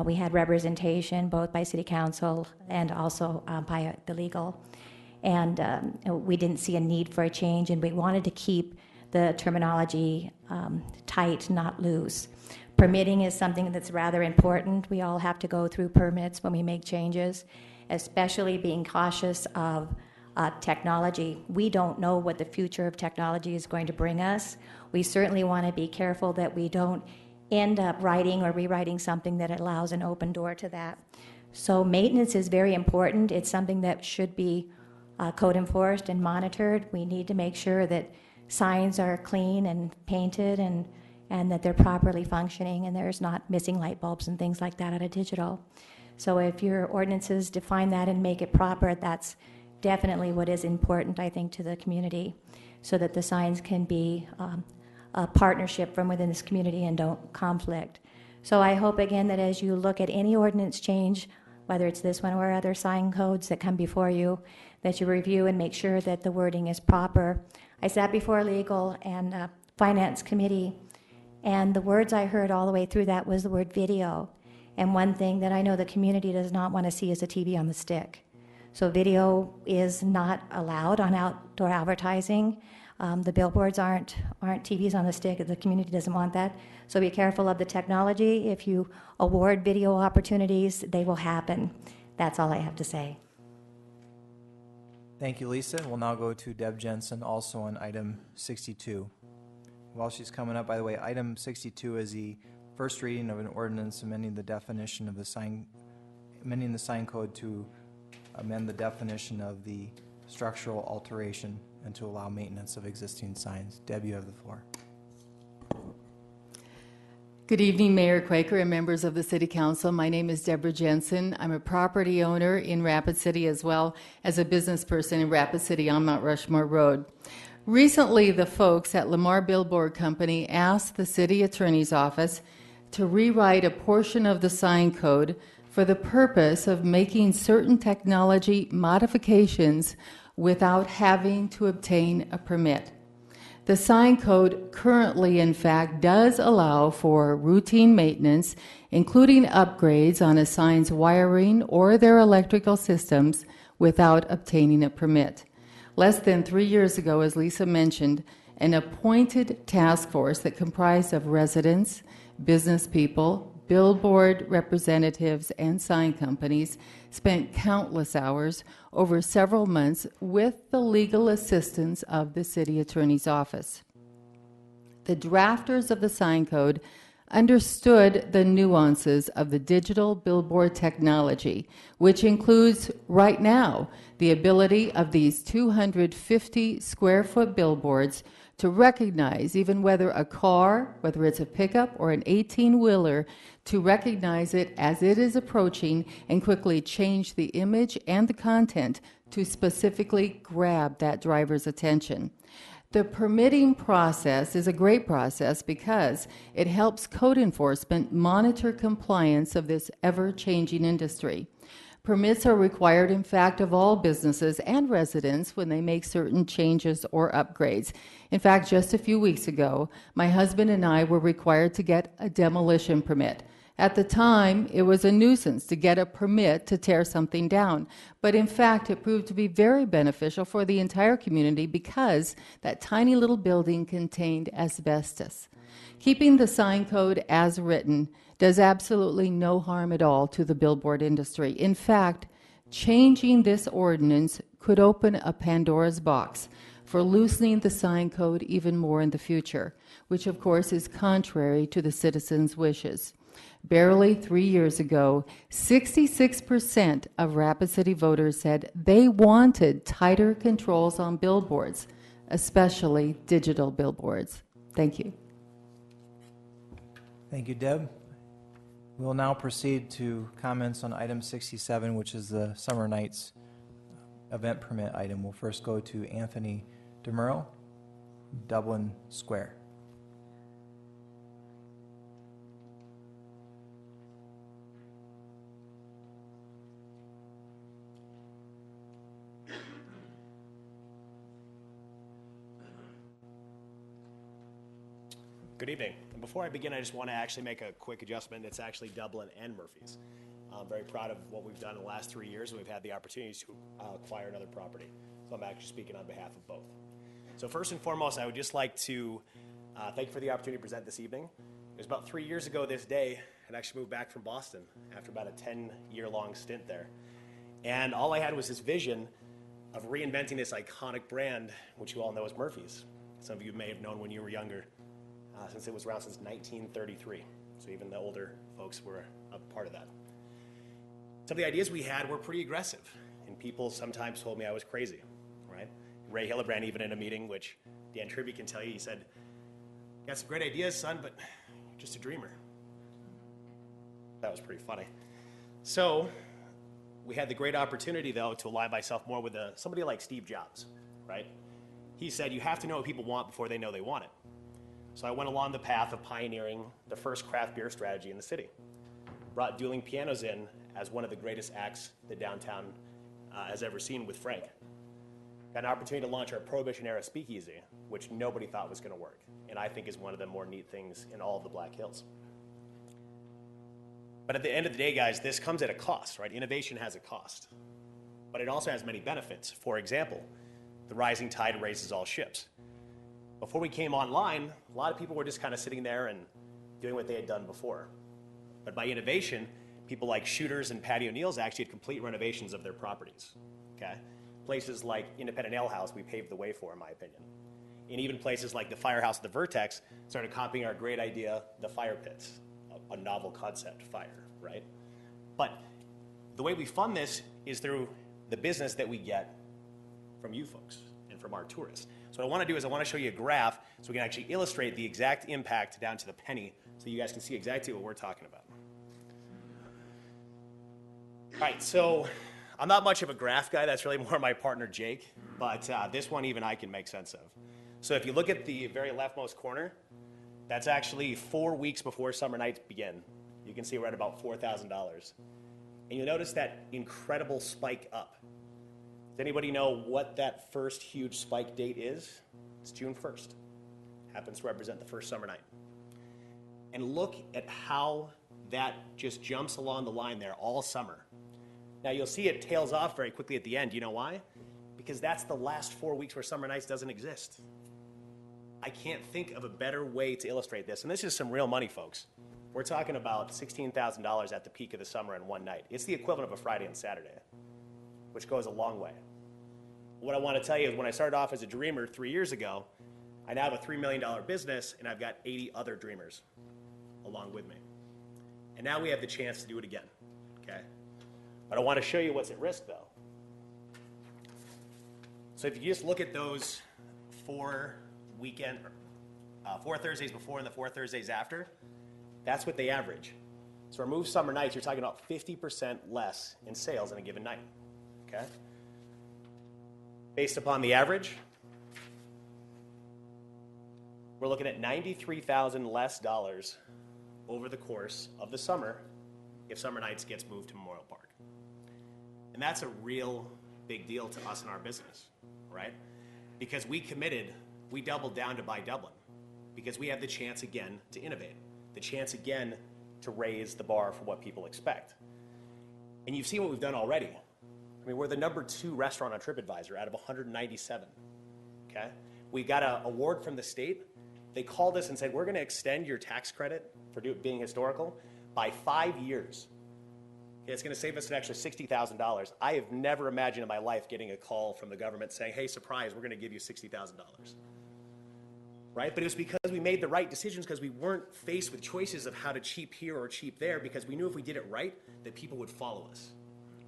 We had representation both by City Council and also by the legal. And we didn't see a need for a change, and we wanted to keep the terminology tight, not loose. Permitting is something that's rather important. We all have to go through permits when we make changes, especially being cautious of technology. We don't know what the future of technology is going to bring us. We certainly want to be careful that we don't end up writing or rewriting something that allows an open door to that. So maintenance is very important. It's something that should be code enforced and monitored. We need to make sure that signs are clean and painted and that they're properly functioning and there's not missing light bulbs and things like that out of digital. So if your ordinances define that and make it proper, that's definitely what is important, I think, to the community, so that the signs can be a partnership from within this community and don't conflict. So I hope, again, that as you look at any ordinance change, whether it's this one or other sign codes that come before you, that you review and make sure that the wording is proper. I sat before legal and finance committee, and the words I heard all the way through that was the word video. And one thing that I know the community does not want to see is a TV on the stick. So video is not allowed on outdoor advertising. The billboards aren't TVs on the stick. The community doesn't want that. So be careful of the technology. If you award video opportunities, they will happen. That's all I have to say. Thank you, Lisa. We'll now go to Deb Jensen, also on item 62. While she's coming up, by the way, item 62 is the first reading of an ordinance amending the definition of the sign, amending the sign code to amend the definition of the structural alteration and to allow maintenance of existing signs. Deb, you have the floor. Good evening, Mayor Quaker and members of the City Council. My name is Deborah Jensen. I'm a property owner in Rapid City as well as a business person in Rapid City on Mount Rushmore Road. Recently, the folks at Lamar Billboard Company asked the City Attorney's Office to rewrite a portion of the sign code for the purpose of making certain technology modifications without having to obtain a permit. The sign code currently, in fact, does allow for routine maintenance, including upgrades on a sign's wiring or their electrical systems without obtaining a permit. Less than 3 years ago, as Lisa mentioned, an appointed task force that comprised of residents, business people, billboard representatives, and sign companies spent countless hours over several months with the legal assistance of the city attorney's office. The drafters of the sign code understood the nuances of the digital billboard technology, which includes right now the ability of these 250 square foot billboards to recognize even whether a car, whether it's a pickup or an 18-wheeler, to recognize it as it is approaching and quickly change the image and the content to specifically grab that driver's attention. The permitting process is a great process because it helps code enforcement monitor compliance of this ever-changing industry. Permits are required, in fact, of all businesses and residents when they make certain changes or upgrades. In fact, just a few weeks ago, my husband and I were required to get a demolition permit. At the time, it was a nuisance to get a permit to tear something down. But in fact, it proved to be very beneficial for the entire community because that tiny little building contained asbestos. Keeping the sign code as written does absolutely no harm at all to the billboard industry. In fact, changing this ordinance could open a Pandora's box for loosening the sign code even more in the future, which of course is contrary to the citizens' wishes. Barely 3 years ago, 66% of Rapid City voters said they wanted tighter controls on billboards, especially digital billboards. Thank you. Thank you, Deb. We will now proceed to comments on item 67, which is the Summer Nights event permit item. We'll first go to Anthony DeMuro, Dublin Square. Good evening. And before I begin, I just want to actually make a quick adjustment. It's actually Dublin and Murphy's. I'm very proud of what we've done in the last 3 years, and we've had the opportunity to acquire another property. So I'm actually speaking on behalf of both. So first and foremost, I would just like to thank you for the opportunity to present this evening. It was about 3 years ago this day, I actually moved back from Boston after about a 10-year-long stint there. And all I had was this vision of reinventing this iconic brand, which you all know as Murphy's. Some of you may have known when you were younger. Since it was around since 1933. So even the older folks were a part of that. Some of the ideas we had were pretty aggressive, and people sometimes told me I was crazy, right? Ray Hillebrand, even in a meeting, which Dan Tribby can tell you, he said, "You got some great ideas, son, but you're just a dreamer." That was pretty funny. So we had the great opportunity, though, to align myself more with somebody like Steve Jobs, right? He said, you have to know what people want before they know they want it. So I went along the path of pioneering the first craft beer strategy in the city. Brought dueling pianos in as one of the greatest acts that downtown has ever seen with Frank. Got an opportunity to launch our Prohibition-era speakeasy, which nobody thought was going to work, and I think is one of the more neat things in all of the Black Hills. But at the end of the day, guys, this comes at a cost, right? Innovation has a cost, but it also has many benefits. For example, the rising tide raises all ships. Before we came online, a lot of people were just kind of sitting there and doing what they had done before. But by innovation, people like Shooters and Patty O'Neill's actually had complete renovations of their properties, okay? Places like Independent Ale House, we paved the way for, in my opinion. And even places like the Firehouse at the Vertex started copying our great idea, the fire pits, a novel concept, fire, right? But the way we fund this is through the business that we get from you folks and from our tourists. So what I want to do is I want to show you a graph so we can actually illustrate the exact impact down to the penny so you guys can see exactly what we're talking about. All right, so I'm not much of a graph guy. That's really more my partner, Jake. But this one even I can make sense of. So if you look at the very leftmost corner, that's actually 4 weeks before summer nights begin. You can see we're at about $4,000. And you'll notice that incredible spike up. Does anybody know what that first huge spike date is? It's June 1st. Happens to represent the first summer night. And look at how that just jumps along the line there all summer. Now you'll see it tails off very quickly at the end. You know why? because that's the last 4 weeks where Summer Nights doesn't exist. I can't think of a better way to illustrate this. And this is some real money, folks. We're talking about $16,000 at the peak of the summer in one night. It's the equivalent of a Friday and Saturday, which goes a long way. What I want to tell you is when I started off as a dreamer 3 years ago, I now have a $3 million business, and I've got 80 other dreamers along with me. And now we have the chance to do it again, okay? But I want to show you what's at risk, though. So if you just look at those 4 Thursdays before and the 4 Thursdays after, that's what they average. So remove Summer Nights, you're talking about 50% less in sales in a given night, okay? Based upon the average, we're looking at $93,000 less over the course of the summer if Summer Nights gets moved to Memorial Park. And that's a real big deal to us in our business, right? Because we committed, we doubled down to buy Dublin because we have the chance again to innovate, the chance again to raise the bar for what people expect. And you've seen what we've done already. I mean, we're the #2 restaurant on TripAdvisor out of 197, okay? We got an award from the state. They called us and said, we're going to extend your tax credit for being historical by 5 years. It's going to save us an extra $60,000. I have never imagined in my life getting a call from the government saying, hey, surprise, we're going to give you $60,000. Right? But it was because we made the right decisions because we weren't faced with choices of how to cheap here or cheap there because we knew if we did it right, that people would follow us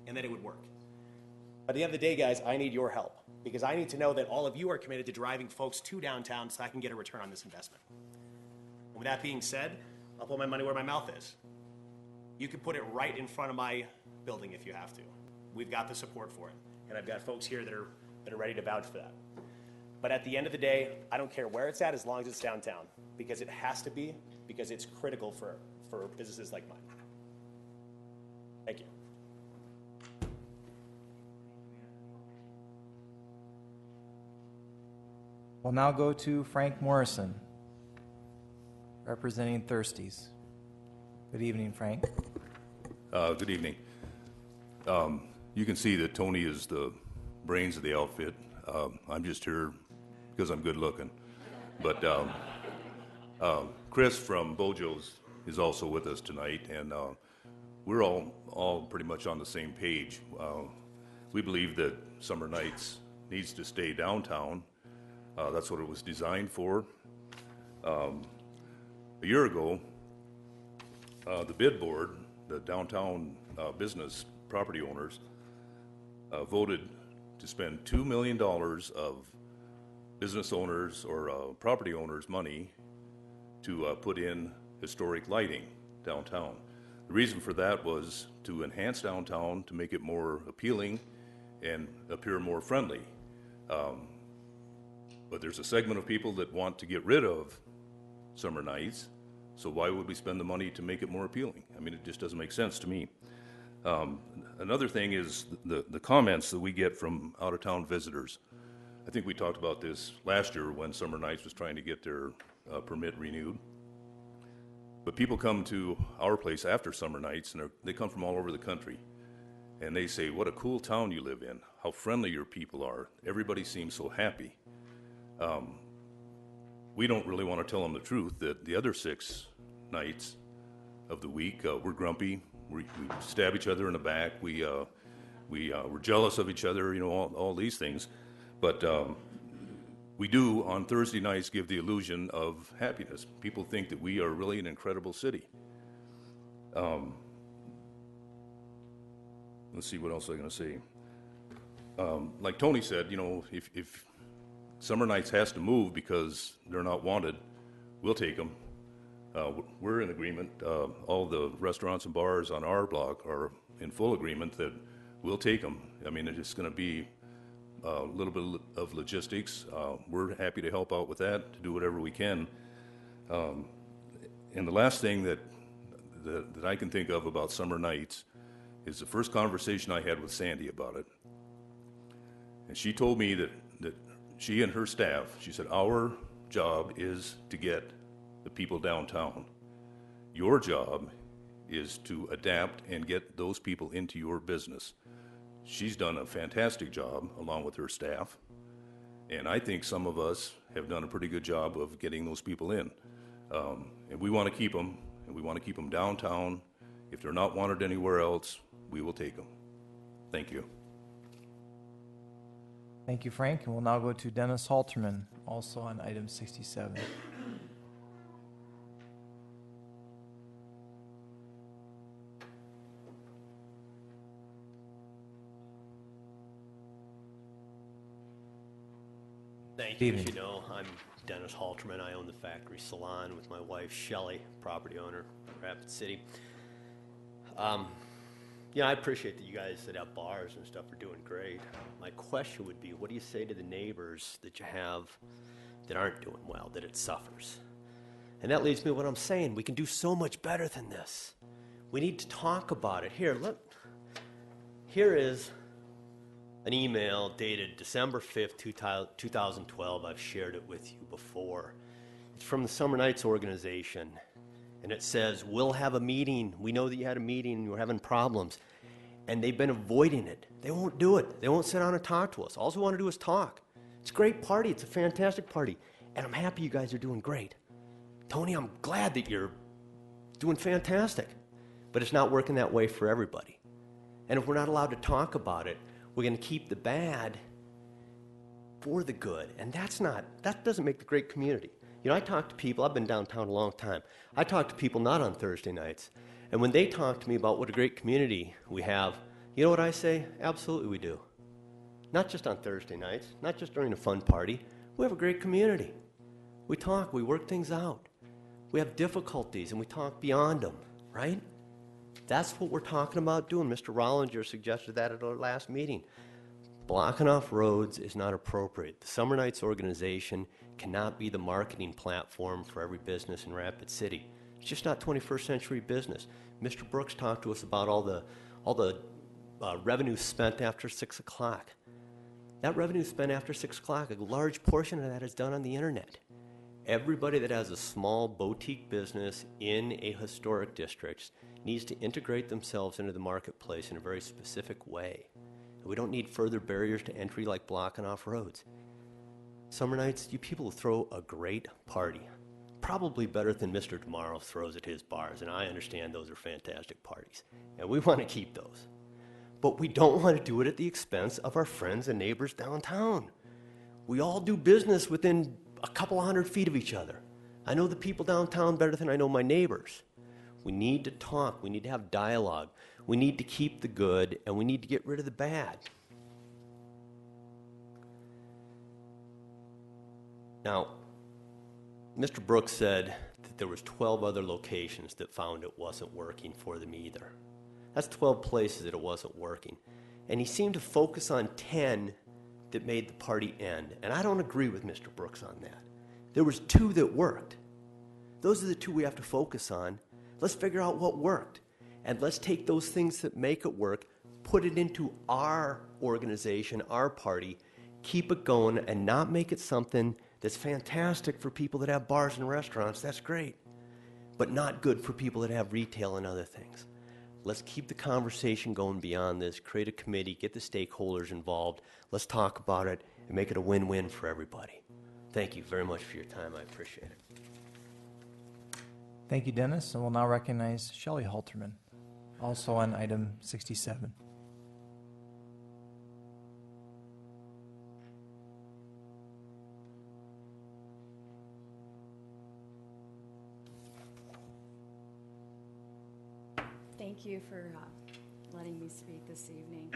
and that it would work. But at the end of the day, guys, I need your help because I need to know that all of you are committed to driving folks to downtown so I can get a return on this investment. And with that being said, I'll put my money where my mouth is. You can put it right in front of my building if you have to. We've got the support for it. And I've got folks here that are ready to vouch for that. But at the end of the day, I don't care where it's at as long as it's downtown because it has to be, because it's critical for businesses like mine. Thank you. We'll now go to Frank Morrison, representing Thirsties. Good evening, Frank. Good evening. You can see that Tony is the brains of the outfit. I'm just here because I'm good looking. But Chris from Bojo's is also with us tonight, and we're all pretty much on the same page. We believe that Summer Nights needs to stay downtown. That's what it was designed for. A year ago, the bid board, the downtown business property owners, voted to spend $2 million of business owners or property owners' money to put in historic lighting downtown. The reason for that was to enhance downtown, to make it more appealing and appear more friendly. But there's a segment of people that want to get rid of Summer Nights, so why would we spend the money to make it more appealing? I mean, it just doesn't make sense to me. Another thing is the comments that we get from out-of-town visitors. I think we talked about this last year when Summer Nights was trying to get their permit renewed. But people come to our place after Summer Nights, and they come from all over the country. And they say, what a cool town you live in, how friendly your people are. Everybody seems so happy. We don't really want to tell them the truth that the other 6 nights of the week, we're grumpy, we stab each other in the back, we're jealous of each other, you know, all these things. But we do, on Thursday nights, give the illusion of happiness. People think that we are really an incredible city. Let's see, what else I'm going to say. Like Tony said, you know, if Summer Nights has to move because they're not wanted, we'll take them. We're in agreement. All the restaurants and bars on our block are in full agreement that we'll take them. I mean, it's going to be a little bit of logistics. We're happy to help out with that, to do whatever we can. And the last thing that I can think of about Summer Nights is the first conversation I had with Sandy about it. And she told me that she and her staff, she said, our job is to get the people downtown. Your job is to adapt and get those people into your business. She's done a fantastic job along with her staff. And I think some of us have done a pretty good job of getting those people in. And we want to keep them, and we want to keep them downtown. If they're not wanted anywhere else, we will take them. Thank you. Thank you, Frank. And we'll now go to Dennis Halterman, also on item 67. Thank you. As you know, I'm Dennis Halterman. I own the Factory Salon with my wife, Shelley, property owner, Rapid City. Yeah, I appreciate that you guys that have bars and stuff are doing great. My question would be, what do you say to the neighbors that you have that aren't doing well, that it suffers? And that leads me to what I'm saying. We can do so much better than this. We need to talk about it. Here, look. Here is an email dated December 5th, 2012. I've shared it with you before. It's from the Summer Nights organization. And it says, we'll have a meeting. We know that you had a meeting and you were having problems. And they've been avoiding it. They won't do it. They won't sit down and talk to us. All we want to do is talk. It's a great party. It's a fantastic party. And I'm happy you guys are doing great. Tony, I'm glad that you're doing fantastic. But it's not working that way for everybody. And if we're not allowed to talk about it, we're going to keep the bad for the good. And that doesn't make the great community. You know, I talk to people, I've been downtown a long time. I talk to people not on Thursday nights. And when they talk to me about what a great community we have, you know what I say? Absolutely we do. Not just on Thursday nights, not just during a fun party. We have a great community. We talk, we work things out. We have difficulties and we talk beyond them, right? That's what we're talking about doing. Mr. Rollinger suggested that at our last meeting. Blocking off roads is not appropriate. The Summer Nights organization cannot be the marketing platform for every business in Rapid City. It's just not 21st century business. Mr. Brooks talked to us about all the revenue spent after 6 o'clock. That revenue spent after 6 o'clock, a large portion of that is done on the internet. Everybody that has a small boutique business in a historic district needs to integrate themselves into the marketplace in a very specific way. We don't need further barriers to entry like blocking off roads. Summer Nights, you people throw a great party. Probably better than Mr. Tomorrow throws at his bars, and I understand those are fantastic parties. And we want to keep those. But we don't want to do it at the expense of our friends and neighbors downtown. We all do business within a couple hundred feet of each other. I know the people downtown better than I know my neighbors. We need to talk. We need to have dialogue. We need to keep the good, and we need to get rid of the bad. Now, Mr. Brooks said that there was 12 other locations that found it wasn't working for them either. That's 12 places that it wasn't working. And he seemed to focus on 10 that made the party end. And I don't agree with Mr. Brooks on that. There was 2 that worked. Those are the 2 we have to focus on. Let's figure out what worked. And let's take those things that make it work, put it into our organization, our party, keep it going, and not make it something that's fantastic for people that have bars and restaurants. That's great. But not good for people that have retail and other things. Let's keep the conversation going beyond this, create a committee, get the stakeholders involved. Let's talk about it and make it a win-win for everybody. Thank you very much for your time. I appreciate it. Thank you, Dennis. And we'll now recognize Shelley Halterman, also on item 67. Thank you for letting me speak this evening.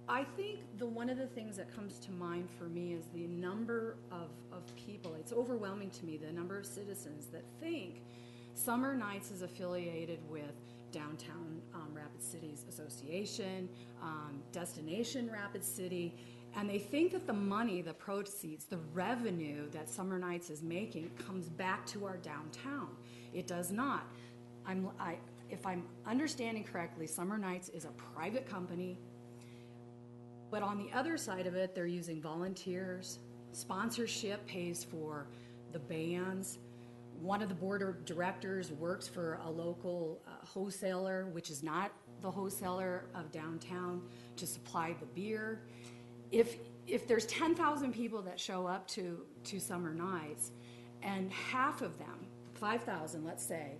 I think one of the things that comes to mind for me is the number of people. It's overwhelming to me, the number of citizens that think Summer Nights is affiliated with Downtown Rapid Cities Association, Destination Rapid City, and they think that the money, the proceeds, the revenue that Summer Nights is making comes back to our downtown. It does not. If I'm understanding correctly, Summer Nights is a private company, but on the other side of it, they're using volunteers. Sponsorship pays for the bands. One of the board of directors works for a local wholesaler, which is not the wholesaler of downtown to supply the beer. If there's 10,000 people that show up to Summer Nights, and half of them, 5,000 let's say,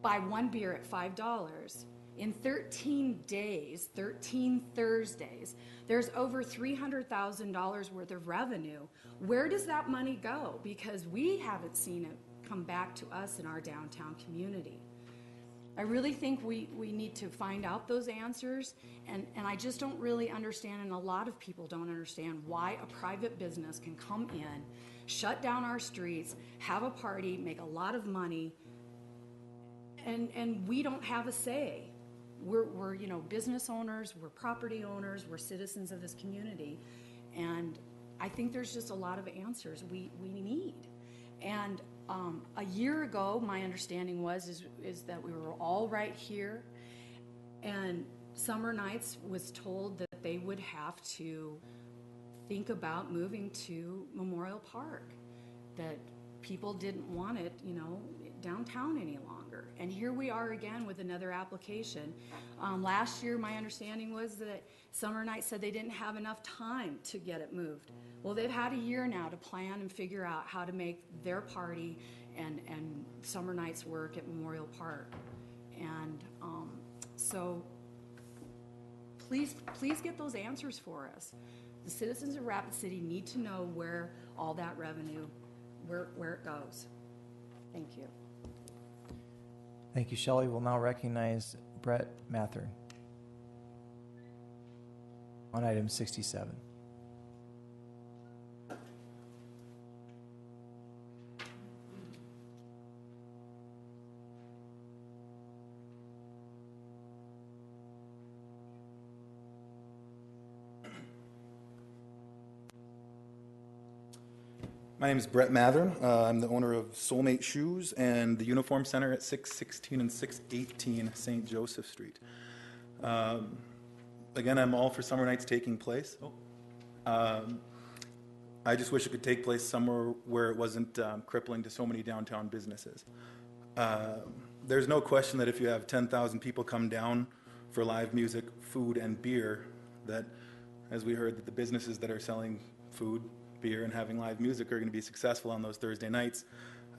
buy one beer at $5, in 13 days, 13 Thursdays, there's over $300,000 worth of revenue. Where does that money go? Because we haven't seen it come back to us in our downtown community. I really think we need to find out those answers, and I just don't really understand, and a lot of people don't understand, why a private business can come in, shut down our streets, have a party, make a lot of money, and we don't have a say. We're business owners, we're property owners, we're citizens of this community, and I think there's just a lot of answers we need. And a year ago, my understanding is that we were all right here, and Summer Nights was told that they would have to think about moving to Memorial Park, that people didn't want it, downtown any longer. And here we are again with another application. Last year, my understanding was that Summer Nights said they didn't have enough time to get it moved. Well, they've had a year now to plan and figure out how to make their party and Summer Nights work at Memorial Park. And so please get those answers for us. The citizens of Rapid City need to know where all that revenue, where it goes. Thank you. Thank you, Shelley. We'll now recognize Brett Mathern on item 67. My name is Brett Mathern. I'm the owner of Soulmate Shoes and the Uniform Center at 616 and 618 St. Joseph Street. Again, I'm all for Summer Nights taking place. I just wish it could take place somewhere where it wasn't crippling to so many downtown businesses. There's no question that if you have 10,000 people come down for live music, food, and beer, that, as we heard, that the businesses that are selling food, beer, and having live music are going to be successful on those Thursday nights.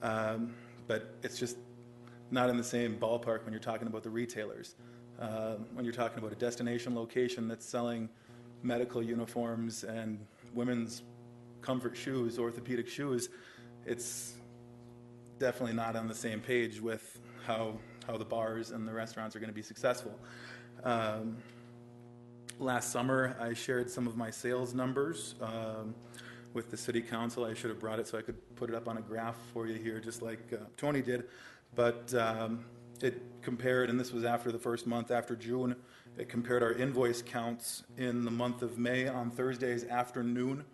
But it's just not in the same ballpark when you're talking about the retailers. When you're talking about a destination location that's selling medical uniforms and women's comfort shoes, orthopedic shoes, it's definitely not on the same page with how the bars and the restaurants are going to be successful. Last summer, I shared some of my sales numbers with the city council. I should have brought it so I could put it up on a graph for you here, just like Tony did. But it compared, and this was after the first month, after June, it compared our invoice counts in the month of May on Thursdays afternoon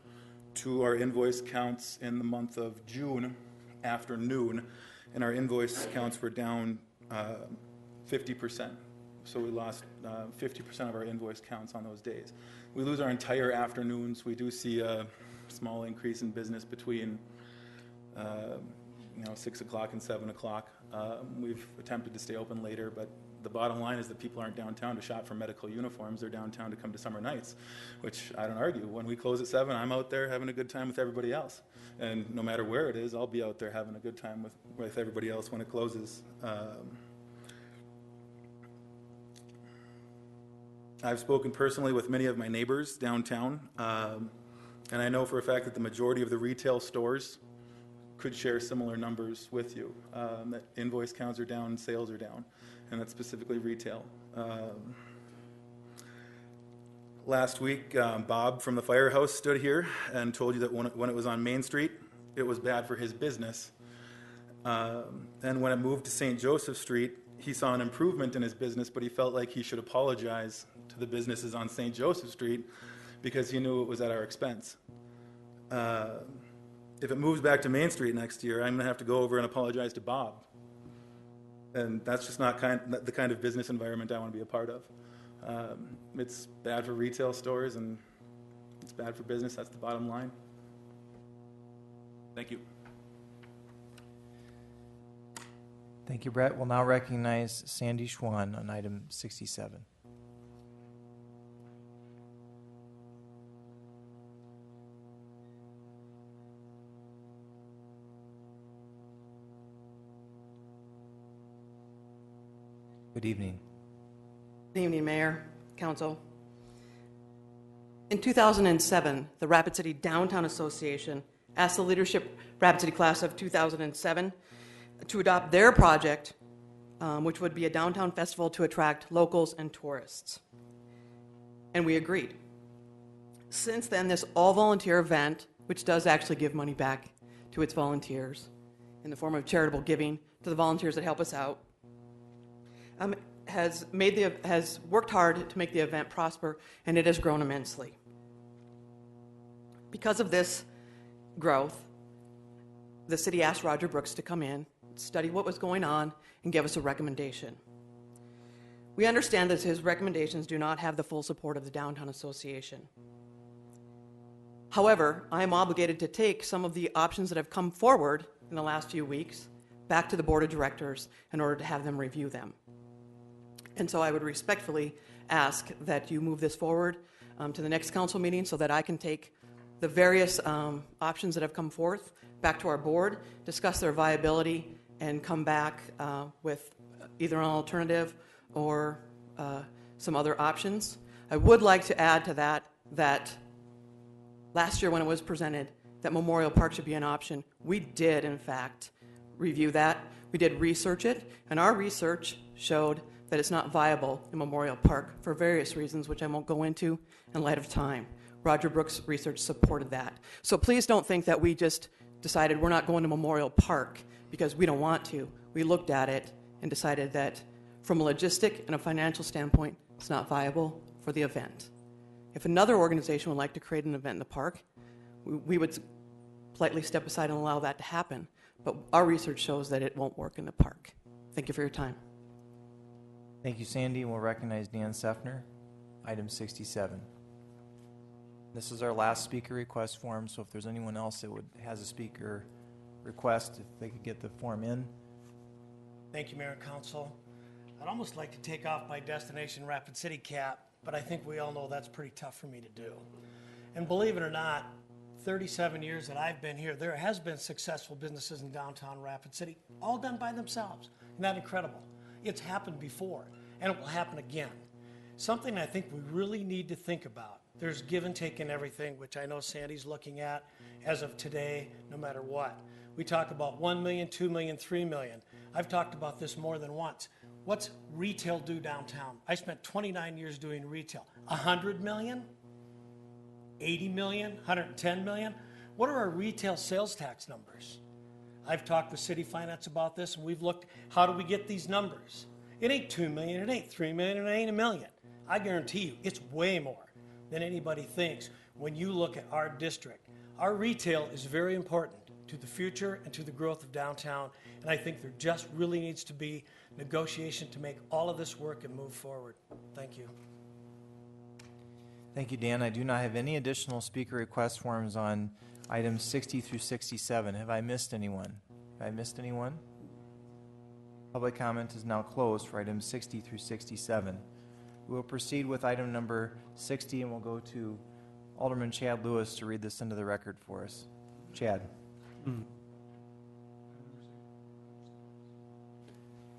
to our invoice counts in the month of June afternoon, and our invoice counts were down 50%. So we lost 50% of our invoice counts on those days. We lose our entire afternoons. We do see a small increase in business between 6 o'clock and 7 o'clock. We've attempted to stay open later, but the bottom line is that people aren't downtown to shop for medical uniforms. They're downtown to come to Summer Nights, which I don't argue. When we close at 7, I'm out there having a good time with everybody else. And no matter where it is, I'll be out there having a good time with everybody else when it closes. I've spoken personally with many of my neighbors downtown, and I know for a fact that the majority of the retail stores could share similar numbers with you, that invoice counts are down, sales are down, and that's specifically retail. Last week, Bob from the firehouse stood here and told you that when it was on Main Street, it was bad for his business. And when it moved to St. Joseph Street, he saw an improvement in his business, but he felt like he should apologize to the businesses on St. Joseph Street because he knew it was at our expense. If it moves back to Main Street next year, I'm going to have to go over and apologize to Bob. And that's just not the kind of business environment I want to be a part of. It's bad for retail stores and it's bad for business. That's the bottom line. Thank you. Thank you, Brett. We'll now recognize Sandy Schwan on item 67. Good evening. Good evening, Mayor, Council. In 2007, the Rapid City Downtown Association asked the leadership Rapid City class of 2007 to adopt their project, which would be a downtown festival to attract locals and tourists. And we agreed. Since then, this all-volunteer event, which does actually give money back to its volunteers in the form of charitable giving to the volunteers that help us out, has worked hard to make the event prosper, and it has grown immensely. Because of this growth, the city asked Roger Brooks to come in, study what was going on, and give us a recommendation. We understand that his recommendations do not have the full support of the Downtown Association. However, I am obligated to take some of the options that have come forward in the last few weeks back to the Board of Directors in order to have them review them. And so I would respectfully ask that you move this forward to the next council meeting so that I can take the various options that have come forth back to our board, discuss their viability, and come back with either an alternative or some other options. I would like to add to that last year when it was presented that Memorial Park should be an option, we did, in fact, review that. We did research it, and our research showed that it's not viable in Memorial Park for various reasons, which I won't go into in light of time. Roger Brooks' research supported that. So please don't think that we just decided we're not going to Memorial Park because we don't want to. We looked at it and decided that from a logistic and a financial standpoint, it's not viable for the event. If another organization would like to create an event in the park, we would politely step aside and allow that to happen. But our research shows that it won't work in the park. Thank you for your time. Thank you, Sandy. We'll recognize Dan Sefner, item 67. This is our last speaker request form, so if there's anyone else that has a speaker request, if they could get the form in. Thank you, Mayor and Council. I'd almost like to take off my Destination Rapid City cap, but I think we all know that's pretty tough for me to do. And believe it or not, 37 years that I've been here, there has been successful businesses in downtown Rapid City, all done by themselves. Isn't that incredible? It's happened before, and it will happen again. Something I think we really need to think about. There's give and take in everything, which I know Sandy's looking at as of today, no matter what. We talk about 1 million, 2 million, 3 million. I've talked about this more than once. What's retail do downtown? I spent 29 years doing retail. 100 million? 80 million? 110 million? What are our retail sales tax numbers? I've talked with city finance about this, and we've looked, how do we get these numbers? It ain't 2 million, it ain't 3 million, it ain't a million. I guarantee you, it's way more than anybody thinks when you look at our district. Our retail is very important to the future and to the growth of downtown, and I think there just really needs to be negotiation to make all of this work and move forward. Thank you. Thank you, Dan. I do not have any additional speaker request forms on items 60 through 67. Have I missed anyone? Have I missed anyone? Public comment is now closed for items 60 through 67. We will proceed with item number 60, and we'll go to Alderman Chad Lewis to read this into the record for us. Chad.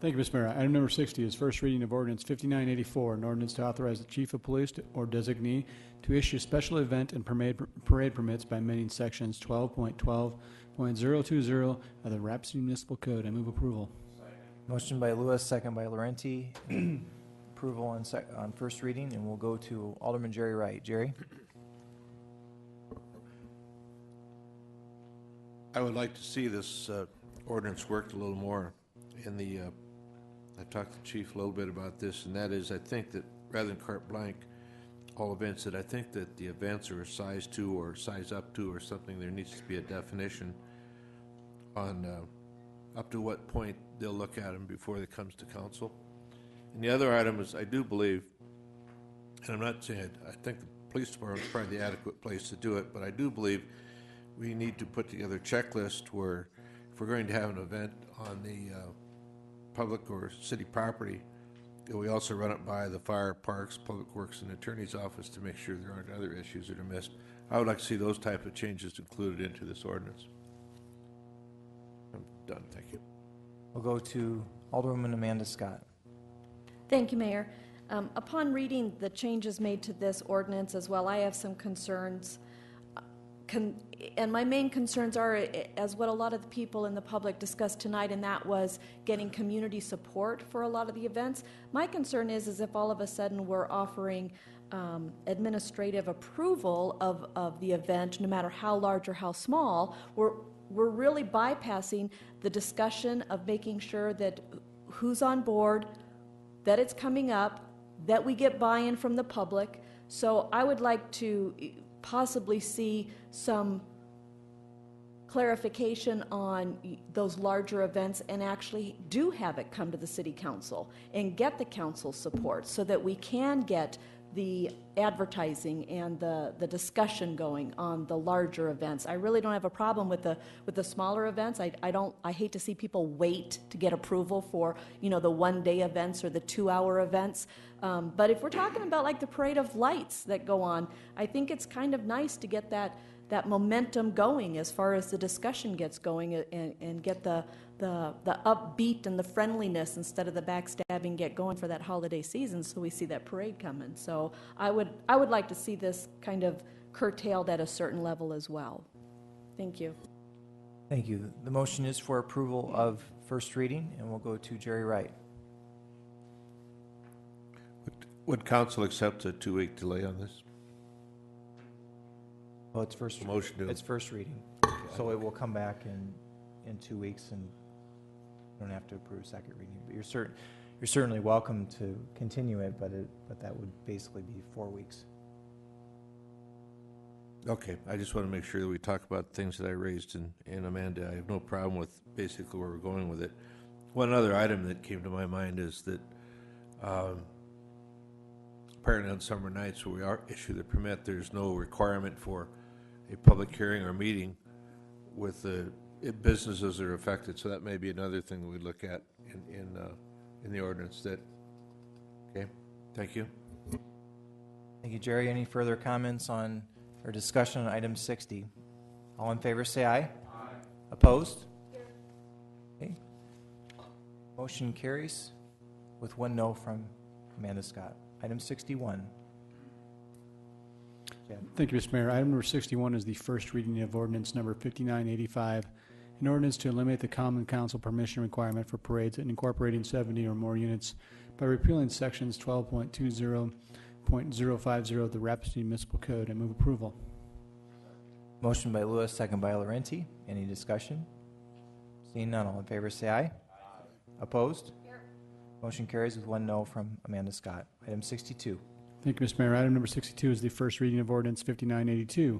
Thank you, Mr. Mayor. Item number 60 is first reading of ordinance 5984, an ordinance to authorize the chief of police or designee to issue special event and parade permits by amending sections 12.12.020 of the Rapid City Municipal Code. I move approval. Motion by Lewis, second by Laurenti. Approval on first reading, and we'll go to Alderman Jerry Wright. Jerry? I would like to see this ordinance worked a little more in the, I've talked to the chief a little bit about this, and that is I think that rather than carte blanche all events, that I think that the events are size to or size up to or something, there needs to be a definition on up to what point they'll look at them before it comes to council. And the other item is I do believe, and I'm not saying I think the police department is probably the adequate place to do it, but I do believe we need to put together a checklist where if we're going to have an event on the public or city property, and we also run it by the fire, parks, public works, and attorney's office to make sure there aren't other issues that are missed. I would like to see those type of changes included into this ordinance. I'm done, thank you. We'll go to Alderwoman Amanda Scott. Thank you, Mayor. Upon reading the changes made to this ordinance as well, I have some concerns. And my main concerns are, as what a lot of the people in the public discussed tonight, and that was getting community support for a lot of the events. My concern is if all of a sudden we're offering administrative approval of the event, no matter how large or how small, we're really bypassing the discussion of making sure that who's on board, that it's coming up, that we get buy-in from the public. So I would like to possibly see some clarification on those larger events and actually do have it come to the city council and get the council's support so that we can get the advertising and the discussion going on the larger events. I really don't have a problem with the smaller events. I hate to see people wait to get approval for, the one-day events or the 2-hour events. But if we're talking about like the parade of lights that go on, I think it's kind of nice to get that momentum going as far as the discussion gets going and get the upbeat and the friendliness instead of the backstabbing get going for that holiday season, so we see that parade coming. So I would like to see this kind of curtailed at a certain level as well. Thank you. Thank you. The motion is for approval of first reading, and we'll go to Jerry Wright. Would council accept a 2-week delay on this? Well, it's first. Motion to. It's first reading, so it will come back in 2 weeks, and you don't have to approve second reading. But you're certainly welcome to continue it, but that would basically be 4 weeks. Okay, I just want to make sure that we talk about things that I raised in Amanda. I have no problem with basically where we're going with it. One other item that came to my mind is that apparently on summer nights where we are issue the permit, there's no requirement for a public hearing or meeting with the businesses that are affected. So that may be another thing that we look at in the ordinance. Okay, thank you. Thank you, Jerry. Any further comments on or discussion on item 60? All in favor, say aye. Aye. Opposed? Okay. Motion carries with 1 no from Amanda Scott. Item 61. Thank you, Mr. Mayor. Item number 61 is the first reading of ordinance number 5985, an ordinance to eliminate the common council permission requirement for parades and incorporating 70 or more units by repealing sections 12.20.050 of the Rapid City Municipal Code. I move approval. Motion by Lewis, second by Laurenti. Any discussion? Seeing none, all in favor say aye. Aye. Opposed? Motion carries with 1 no from Amanda Scott. Item 62. Thank you, Mr. Mayor. Item number 62 is the first reading of ordinance 5982,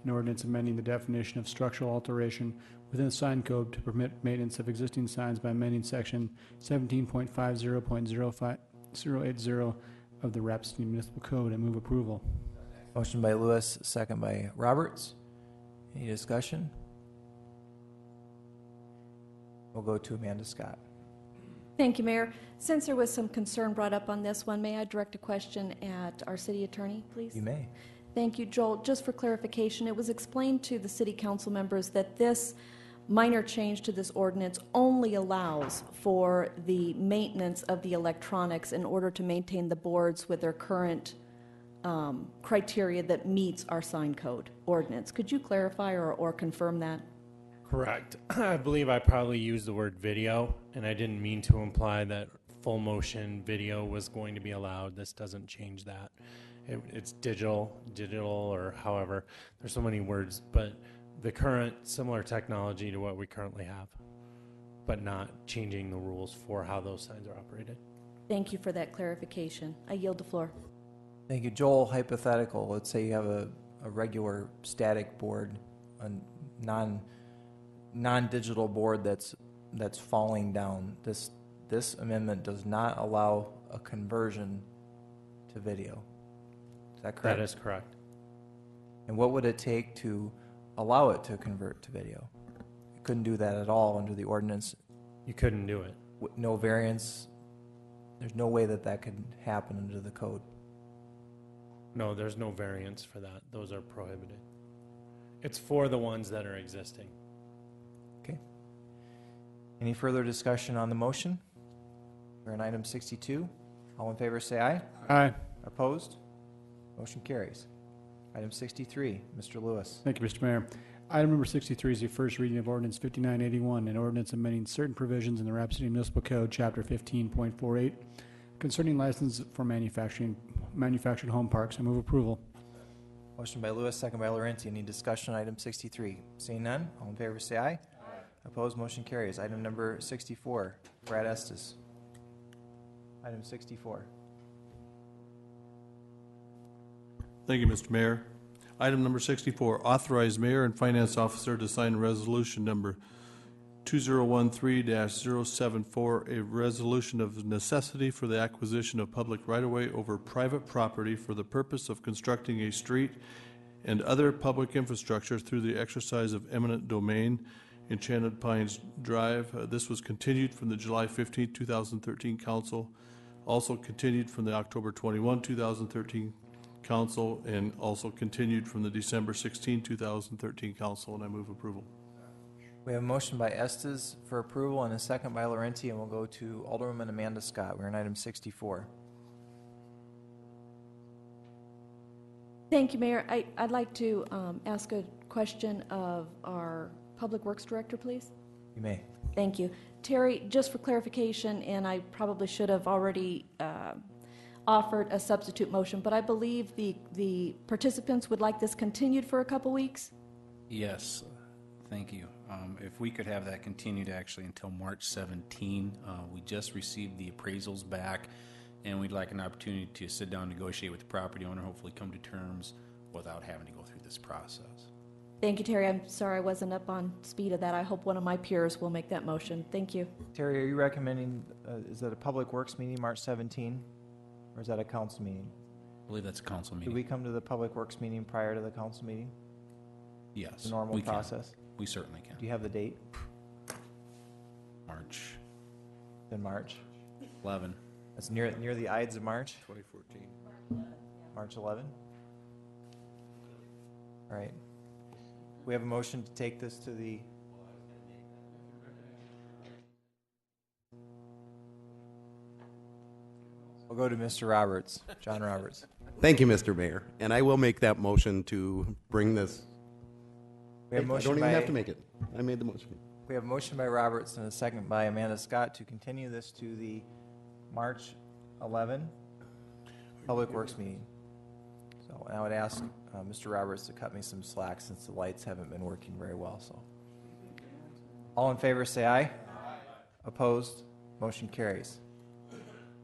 an ordinance amending the definition of structural alteration within the sign code to permit maintenance of existing signs by amending section 17.50.080 of the Rapid City Municipal Code. I move approval. Motion by Lewis, second by Roberts. Any discussion? We'll go to Amanda Scott. Thank you, Mayor. Since there was some concern brought up on this one, may I direct a question at our city attorney, please? You may. Thank you, Joel. Just for clarification, it was explained to the city council members that this minor change to this ordinance only allows for the maintenance of the electronics in order to maintain the boards with their current criteria that meets our sign code ordinance. Could you clarify or confirm that? Correct. I believe I probably used the word video, and I didn't mean to imply that full motion video was going to be allowed. This doesn't change that. It's digital, or however. There's so many words, but the current similar technology to what we currently have, but not changing the rules for how those signs are operated. Thank you for that clarification. I yield the floor. Thank you. Joel, hypothetical. Let's say you have a regular static board, a non-digital board that's falling down. This amendment does not allow a conversion to video. Is that correct? That is correct. And what would it take to allow it to convert to video? You couldn't do that at all under the ordinance. You couldn't do it. no variance, there's no way that that could happen under the code. No, there's no variance for that. Those are prohibited. It's for the ones that are existing. Okay. Any further discussion on the motion? We're on item 62. All in favor say aye. Aye. Opposed? Motion carries. Item 63, Mr. Lewis. Thank you, Mr. Mayor. Item number 63 is the first reading of ordinance 5981, an ordinance amending certain provisions in the Rapid City Municipal Code, Chapter 15.48, concerning license for manufactured home parks. I move approval. Motion by Lewis, second by Laurenti. Any discussion on item 63? Seeing none, all in favor say aye. Opposed, motion carries. Item number 64, Brad Estes. Item 64. Thank you, Mr. Mayor. Item number 64, authorize mayor and finance officer to sign resolution number 2013-074, a resolution of necessity for the acquisition of public right-of-way over private property for the purpose of constructing a street and other public infrastructure through the exercise of eminent domain, Enchanted Pines Drive. This was continued from the July 15, 2013 council, also continued from the October 21, 2013 council, and also continued from the December 16, 2013 council, and I move approval. We have a motion by Estes for approval and a second by Laurenti, and we'll go to Alderwoman Amanda Scott. We're on item 64. Thank you, Mayor. I'd like to ask a question of our Public Works Director, please. You may. Thank you. Terry, just for clarification, and I probably should have already offered a substitute motion, but I believe the participants would like this continued for a couple weeks? Yes, thank you. If we could have that continued actually until March 17, we just received the appraisals back, and we'd like an opportunity to sit down and negotiate with the property owner, hopefully come to terms without having to go through this process. Thank you, Terry. I'm sorry I wasn't up on speed of that. I hope one of my peers will make that motion. Thank you. Terry, are you recommending, is that a Public Works meeting March 17, or is that a council meeting? I believe that's a council meeting. Do we come to the Public Works meeting prior to the council meeting? Yes. The normal we process? Can. We certainly can. Do you have the date? March. In March? 11. That's near the Ides of March? 2014. March 11? All right. We have a motion to take this to the... We'll go to Mr. Roberts, John Roberts. Thank you, Mr. Mayor. And I will make that motion to bring this. We have a I motion don't even by- have to make it. I made the motion. We have a motion by Roberts and a second by Amanda Scott to continue this to the March 11 Public Works meeting. So I would ask Mr. Roberts to cut me some slack since the lights haven't been working very well. So, all in favor say aye. Opposed? Motion carries.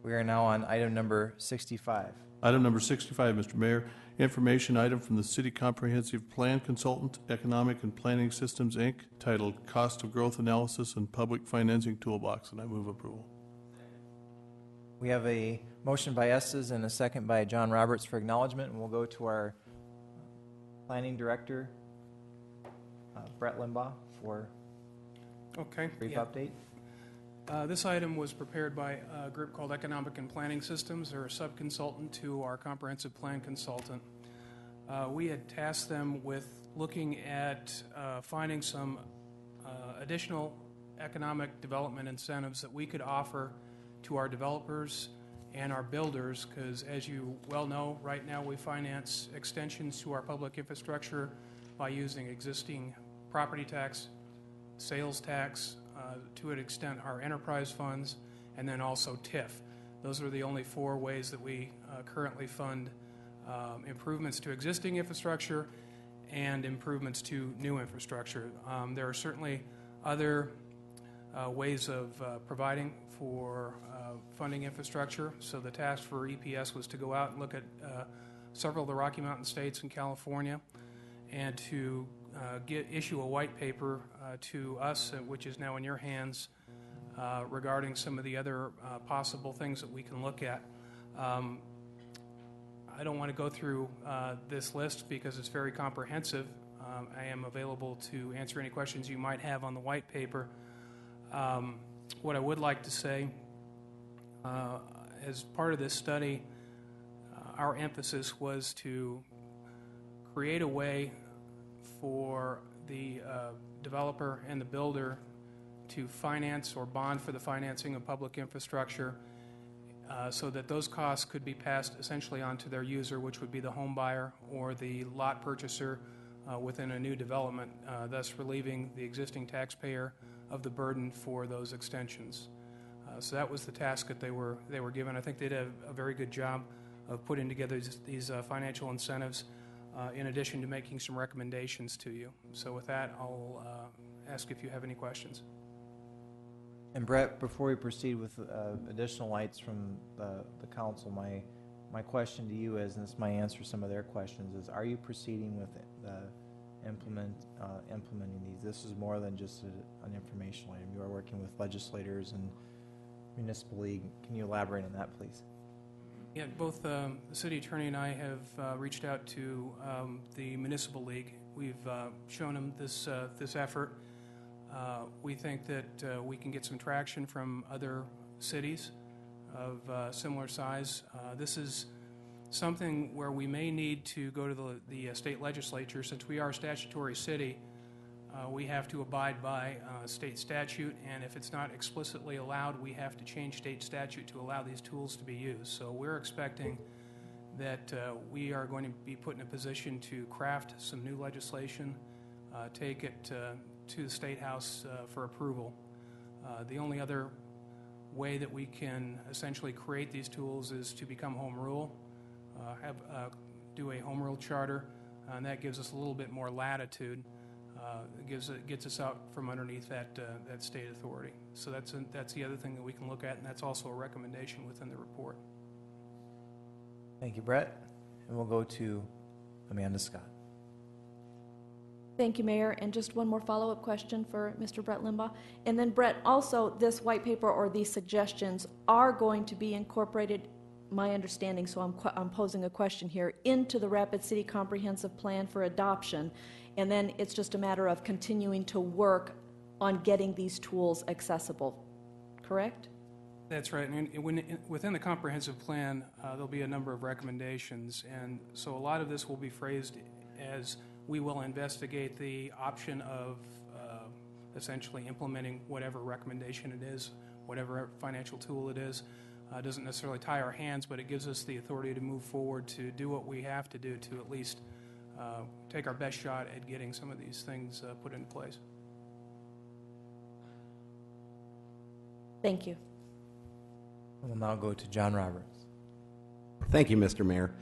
We are now on item number 65. Item number 65, Mr. Mayor, information item from the City Comprehensive Plan Consultant, Economic and Planning Systems, Inc., titled Cost of Growth Analysis and Public Financing Toolbox, and I move approval. We have a motion by Estes and a second by John Roberts for acknowledgement, and we'll go to our Planning Director, Brett Limbaugh, for a brief update. This item was prepared by a group called Economic and Planning Systems. They're a subconsultant to our comprehensive plan consultant. We had tasked them with looking at finding some additional economic development incentives that we could offer to our developers and our builders, because as you well know, right now we finance extensions to our public infrastructure by using existing property tax, sales tax, to an extent our enterprise funds, and then also TIF. Those are the only four ways that we currently fund improvements to existing infrastructure and improvements to new infrastructure. There are certainly other ways of providing for funding infrastructure. So the task for EPS was to go out and look at several of the Rocky Mountain states and California, and to issue a white paper to us, which is now in your hands, regarding some of the other possible things that we can look at. I don't want to go through this list because it's very comprehensive. I am available to answer any questions you might have on the white paper. what I would like to say, as part of this study, our emphasis was to create a way for the developer and the builder to finance or bond for the financing of public infrastructure so that those costs could be passed essentially onto their user, which would be the home buyer or the lot purchaser within a new development, thus relieving the existing taxpayer of the burden for those extensions. So that was the task that they were given. I think they did a very good job of putting together these financial incentives in addition to making some recommendations to you. So with that, I'll ask if you have any questions. And Brett, before we proceed with additional lights from the council, my question to you is, and this might answer some of their questions, is are you proceeding with implementing these? This is more than just an informational item. You are working with legislators and municipal league. Can you elaborate on that, please? Yeah, both the city attorney and I have reached out to the municipal league. We've shown them this effort. We think that we can get some traction from other cities of similar size. This is something where we may need to go to the state legislature. Since we are a statutory city, we have to abide by state statute, and if it's not explicitly allowed, we have to change state statute to allow these tools to be used. So we're expecting that we are going to be put in a position to craft some new legislation, take it to the State House for approval. The only other way that we can essentially create these tools is to become home rule, do a home rule charter, and that gives us a little bit more latitude. It gets us out from underneath that state authority. So that's the other thing that we can look at, and that's also a recommendation within the report. Thank you, Brett. And we'll go to Amanda Scott. Thank you, Mayor. And just one more follow-up question for Mr. Brett Limbaugh. And then, Brett, also this white paper or these suggestions are going to be incorporated, my understanding, so I'm posing a question here, into the Rapid City Comprehensive Plan for adoption. And then it's just a matter of continuing to work on getting these tools accessible, correct? That's right. And within the comprehensive plan, there'll be a number of recommendations. And so a lot of this will be phrased as we will investigate the option of essentially implementing whatever recommendation it is, whatever financial tool it is. It doesn't necessarily tie our hands, but it gives us the authority to move forward to do what we have to do to at least take our best shot at getting some of these things put into place. Thank you. We'll now go to John Roberts. Thank you, Mr. Mayor.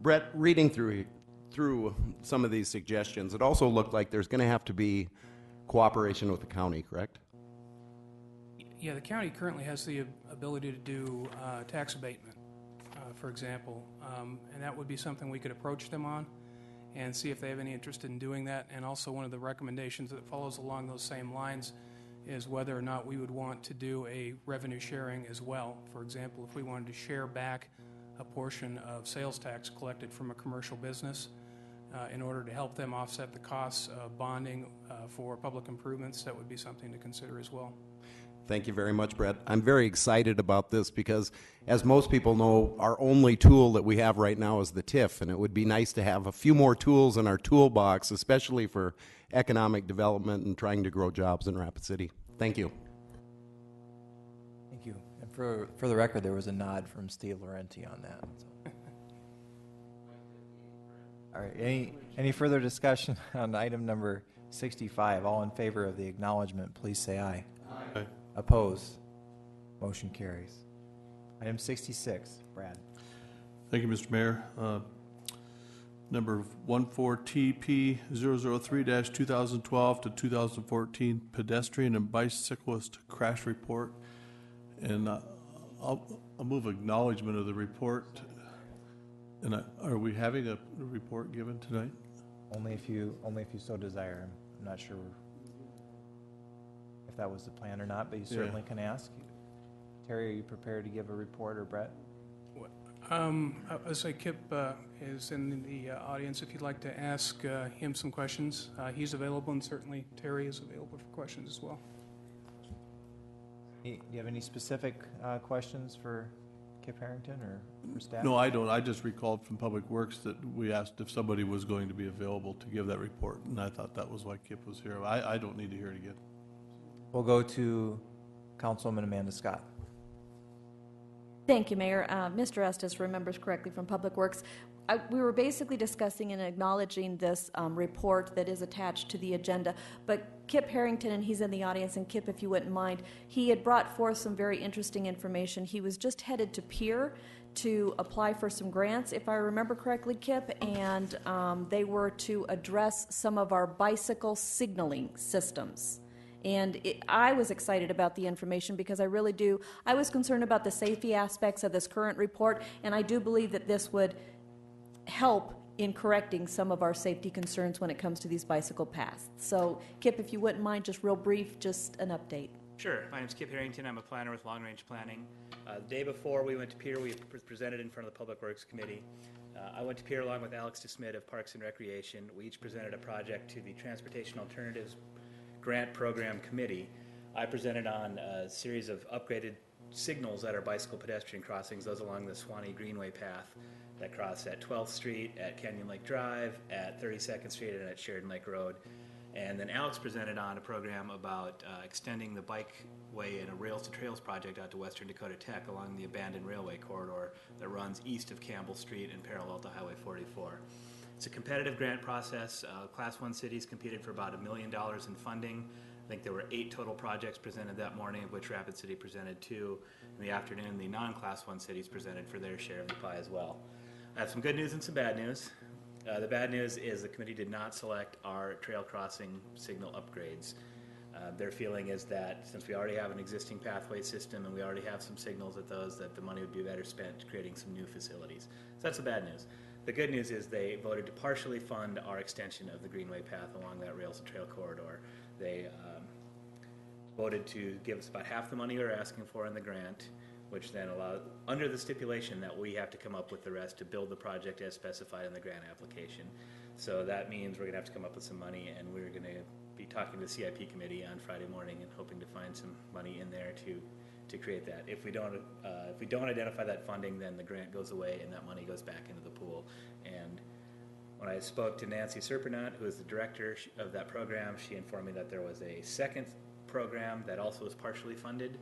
Brett, reading through some of these suggestions, it also looked like there's going to have to be cooperation with the county, correct? Yeah, the county currently has the ability to do tax abatement, for example, and that would be something we could approach them on and see if they have any interest in doing that. And also one of the recommendations that follows along those same lines is whether or not we would want to do a revenue sharing as well. For example, if we wanted to share back a portion of sales tax collected from a commercial business in order to help them offset the costs of bonding for public improvements, that would be something to consider as well. Thank you very much, Brett. I'm very excited about this because, as most people know, our only tool that we have right now is the TIF, and it would be nice to have a few more tools in our toolbox, especially for economic development and trying to grow jobs in Rapid City. Thank you. Thank you. And for the record, there was a nod from Steve Laurenti on that. So. All right. Any further discussion on item number 65? All in favor of the acknowledgement, please say aye. Aye. Opposed? Motion carries. Item 66, Brad. Thank you, Mr. Mayor. Number 14TP003-2012 to 2014 pedestrian and bicyclist crash report. And I'll move acknowledgement of the report. And are we having a report given tonight? Only if you so desire. I'm not sure if that was the plan or not, but you certainly can ask. Terry, are you prepared to give a report, or Brett? I'll say Kip is in the audience if you'd like to ask him some questions. He's available, and certainly Terry is available for questions as well. Do you have any specific questions for Kip Harrington or for staff? No, I don't. I just recalled from Public Works that we asked if somebody was going to be available to give that report, and I thought that was why Kip was here. I don't need to hear it again. We'll go to Councilwoman Amanda Scott. Thank you, Mayor. Mr. Estes remembers correctly from Public Works. We were basically discussing and acknowledging this report that is attached to the agenda, but Kip Harrington, and he's in the audience, and Kip, if you wouldn't mind, he had brought forth some very interesting information. He was just headed to Pier to apply for some grants, if I remember correctly, Kip, and they were to address some of our bicycle signaling systems. And I was excited about the information because I really do. I was concerned about the safety aspects of this current report, and I do believe that this would help in correcting some of our safety concerns when it comes to these bicycle paths. So, Kip, if you wouldn't mind, just real brief, just an update. Sure. My name's Kip Harrington. I'm a planner with Long Range Planning. The day before we went to Pier, we presented in front of the Public Works Committee. I went to Pier along with Alex DeSmit of Parks and Recreation. We each presented a project to the Transportation Alternatives Grant Program Committee. I presented on a series of upgraded signals at our bicycle pedestrian crossings, those along the Swanee Greenway path that cross at 12th Street, at Canyon Lake Drive, at 32nd Street, and at Sheridan Lake Road. And then Alex presented on a program about extending the bikeway and a Rails to Trails project out to Western Dakota Tech along the abandoned railway corridor that runs east of Campbell Street and parallel to Highway 44. It's a competitive grant process. Class 1 cities competed for about $1 million in funding. I think there were 8 total projects presented that morning, of which Rapid City presented 2. In the afternoon, the non-Class 1 cities presented for their share of the pie as well. I have some good news and some bad news. The bad news is the committee did not select our trail crossing signal upgrades. Their feeling is that since we already have an existing pathway system and we already have some signals at those, that the money would be better spent creating some new facilities. So that's the bad news. The good news is they voted to partially fund our extension of the Greenway path along that Rails and Trail corridor. They voted to give us about half the money we were asking for in the grant, which then allowed, under the stipulation that we have to come up with the rest to build the project as specified in the grant application. So that means we're going to have to come up with some money, and we're going to be talking to the CIP committee on Friday morning and hoping to find some money in there to create that. If we don't identify that funding, then the grant goes away and that money goes back into the pool. And when I spoke to Nancy Serpinat, who is the director of that program, she informed me that there was a second program that also was partially funded.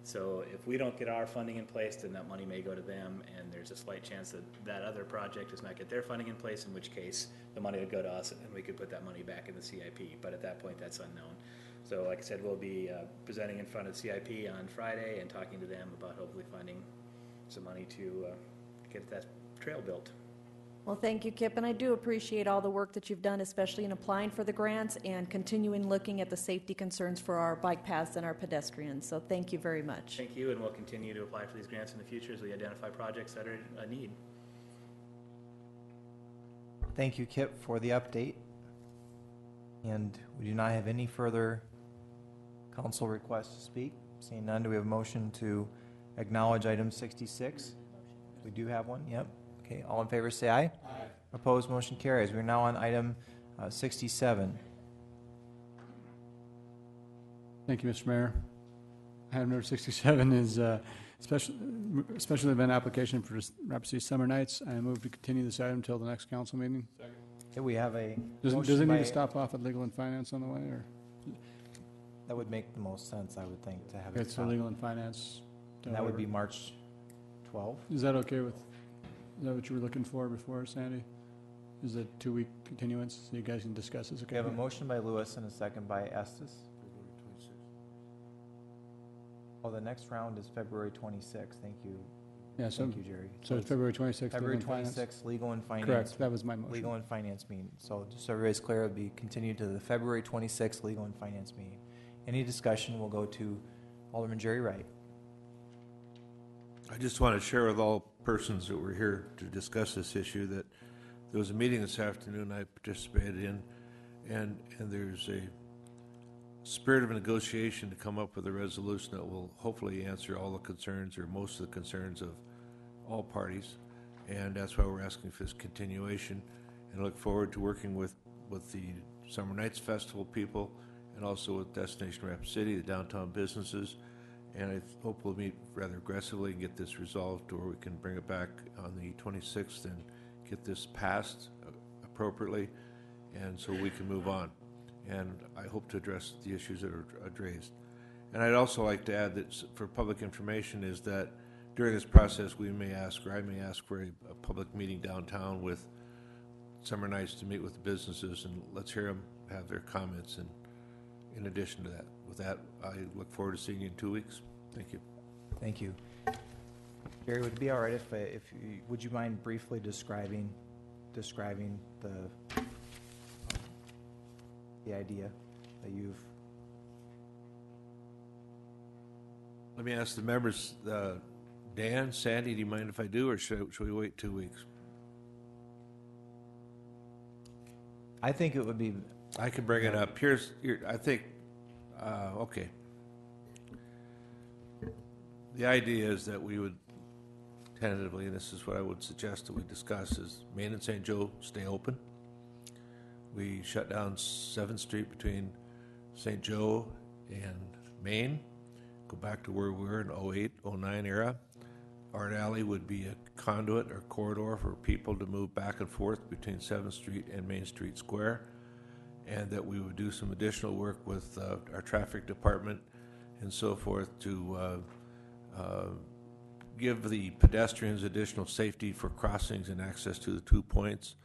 So if we don't get our funding in place, then that money may go to them, and there's a slight chance that that other project does not get their funding in place, in which case the money would go to us and we could put that money back in the CIP. But at that point, that's unknown. So like I said, we'll be presenting in front of CIP on Friday and talking to them about hopefully finding some money to get that trail built. Well, thank you, Kip, and I do appreciate all the work that you've done, especially in applying for the grants and continuing looking at the safety concerns for our bike paths and our pedestrians. So thank you very much. Thank you, and we'll continue to apply for these grants in the future as we identify projects that are a need. Thank you, Kip, for the update. And we do not have any further council requests to speak. Seeing none, do we have a motion to acknowledge item 66? We do have one, yep. Okay, all in favor say aye. Aye. Opposed, motion carries. We're now on item 67. Thank you, Mr. Mayor. Item number 67 is special event application for Rapid City Summer Nights. I move to continue this item until the next council meeting. Okay, we have a Does it motion need by- to stop off at Legal and Finance on the way, or? That would make the most sense, I would think, to have it. Okay, so stop. Legal and Finance. And that would be March 12th. Is that okay with, is that what you were looking for before, Sandy? Is a 2-week continuance, so you guys can discuss this, okay? We have a motion by Lewis and a second by Estes. Oh, the next round is February 26th. Thank you. Yeah, so, Thank you, Jerry. so it's February 26th. February Legal and Finance? 26th, Legal and Finance. Correct, that was my motion. Legal and Finance meeting. So just so everybody's clear, it'll be continued to the February 26th Legal and Finance meeting. Any discussion will go to Alderman Jerry Wright. I just want to share with all persons that were here to discuss this issue that there was a meeting this afternoon I participated in, and there's a spirit of negotiation to come up with a resolution that will hopefully answer all the concerns or most of the concerns of all parties, and that's why we're asking for this continuation, and I look forward to working with the Summer Nights Festival people and also with Destination Rapid City, the downtown businesses, And I hope we'll meet rather aggressively and get this resolved, or we can bring it back on the 26th and get this passed appropriately, and so we can move on. And I hope to address the issues that are raised. And I'd also like to add that for public information is that during this process, we may ask, or I may ask for a public meeting downtown with summer nights to meet with the businesses, and let's hear them have their comments. And in addition to that, with that, I look forward to seeing you in 2 weeks. Thank you. Thank you. Gary, would it be all right if you, would you mind briefly describing the idea that you've? Let me ask the members, Dan, Sandy, do you mind if I do, or should we wait 2 weeks? I think it would be. I can bring it up. I think, okay. The idea is that we would tentatively, and this is what I would suggest that we discuss, is Main and St. Joe stay open. We shut down 7th Street between St. Joe and Main, go back to where we were in 08, 09 era. Art Alley would be a conduit or corridor for people to move back and forth between 7th Street and Main Street Square, and that we would do some additional work with our traffic department and so forth to give the pedestrians additional safety for crossings and access to the 2 points,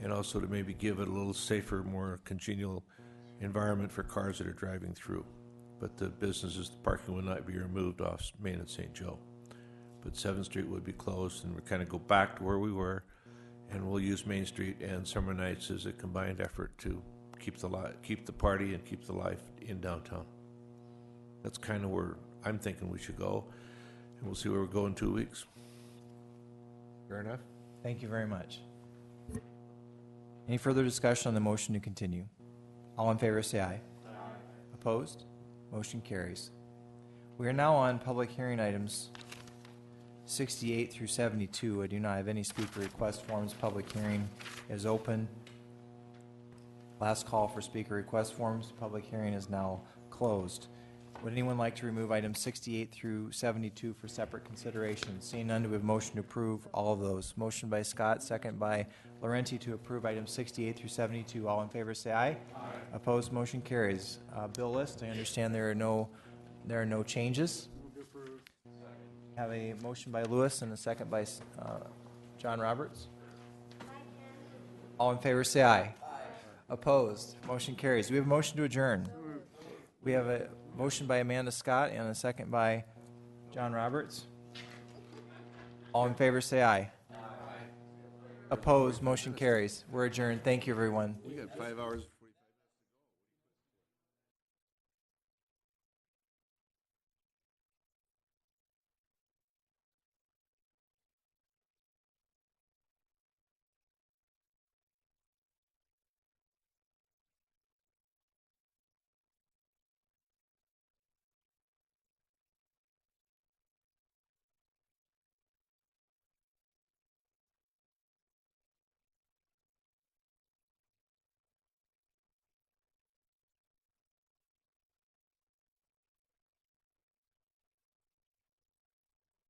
and also to maybe give it a little safer, more congenial environment for cars that are driving through. But the businesses, the parking would not be removed off Main and St. Joe. But 7th Street would be closed, and we kind of go back to where we were, and we'll use Main Street and summer nights as a combined effort to keep the party and keep the life in downtown. That's kind of where I'm thinking we should go, and we'll see where we go in 2 weeks. Fair enough? Thank you very much. Any further discussion on the motion to continue? All in favor say aye. Aye. Opposed? Motion carries. We are now on public hearing items 68 through 72. I do not have any speaker request forms. Public hearing is open. Last call for speaker request forms. Public hearing is now closed. Would anyone like to remove items 68 through 72 for separate consideration? Seeing none, do we have a motion to approve all of those? Motion by Scott, second by Laurenti to approve items 68 through 72. All in favor say aye. Aye. Opposed, motion carries. Bill list, I understand there are no changes. Have a motion by Lewis and a second by John Roberts. All in favor say aye. Aye. Opposed, motion carries. We have a motion to adjourn. We have a motion by Amanda Scott and a second by John Roberts. All in favor say aye. Aye. Opposed, motion carries. We're adjourned. Thank you, everyone. We got 5 hours.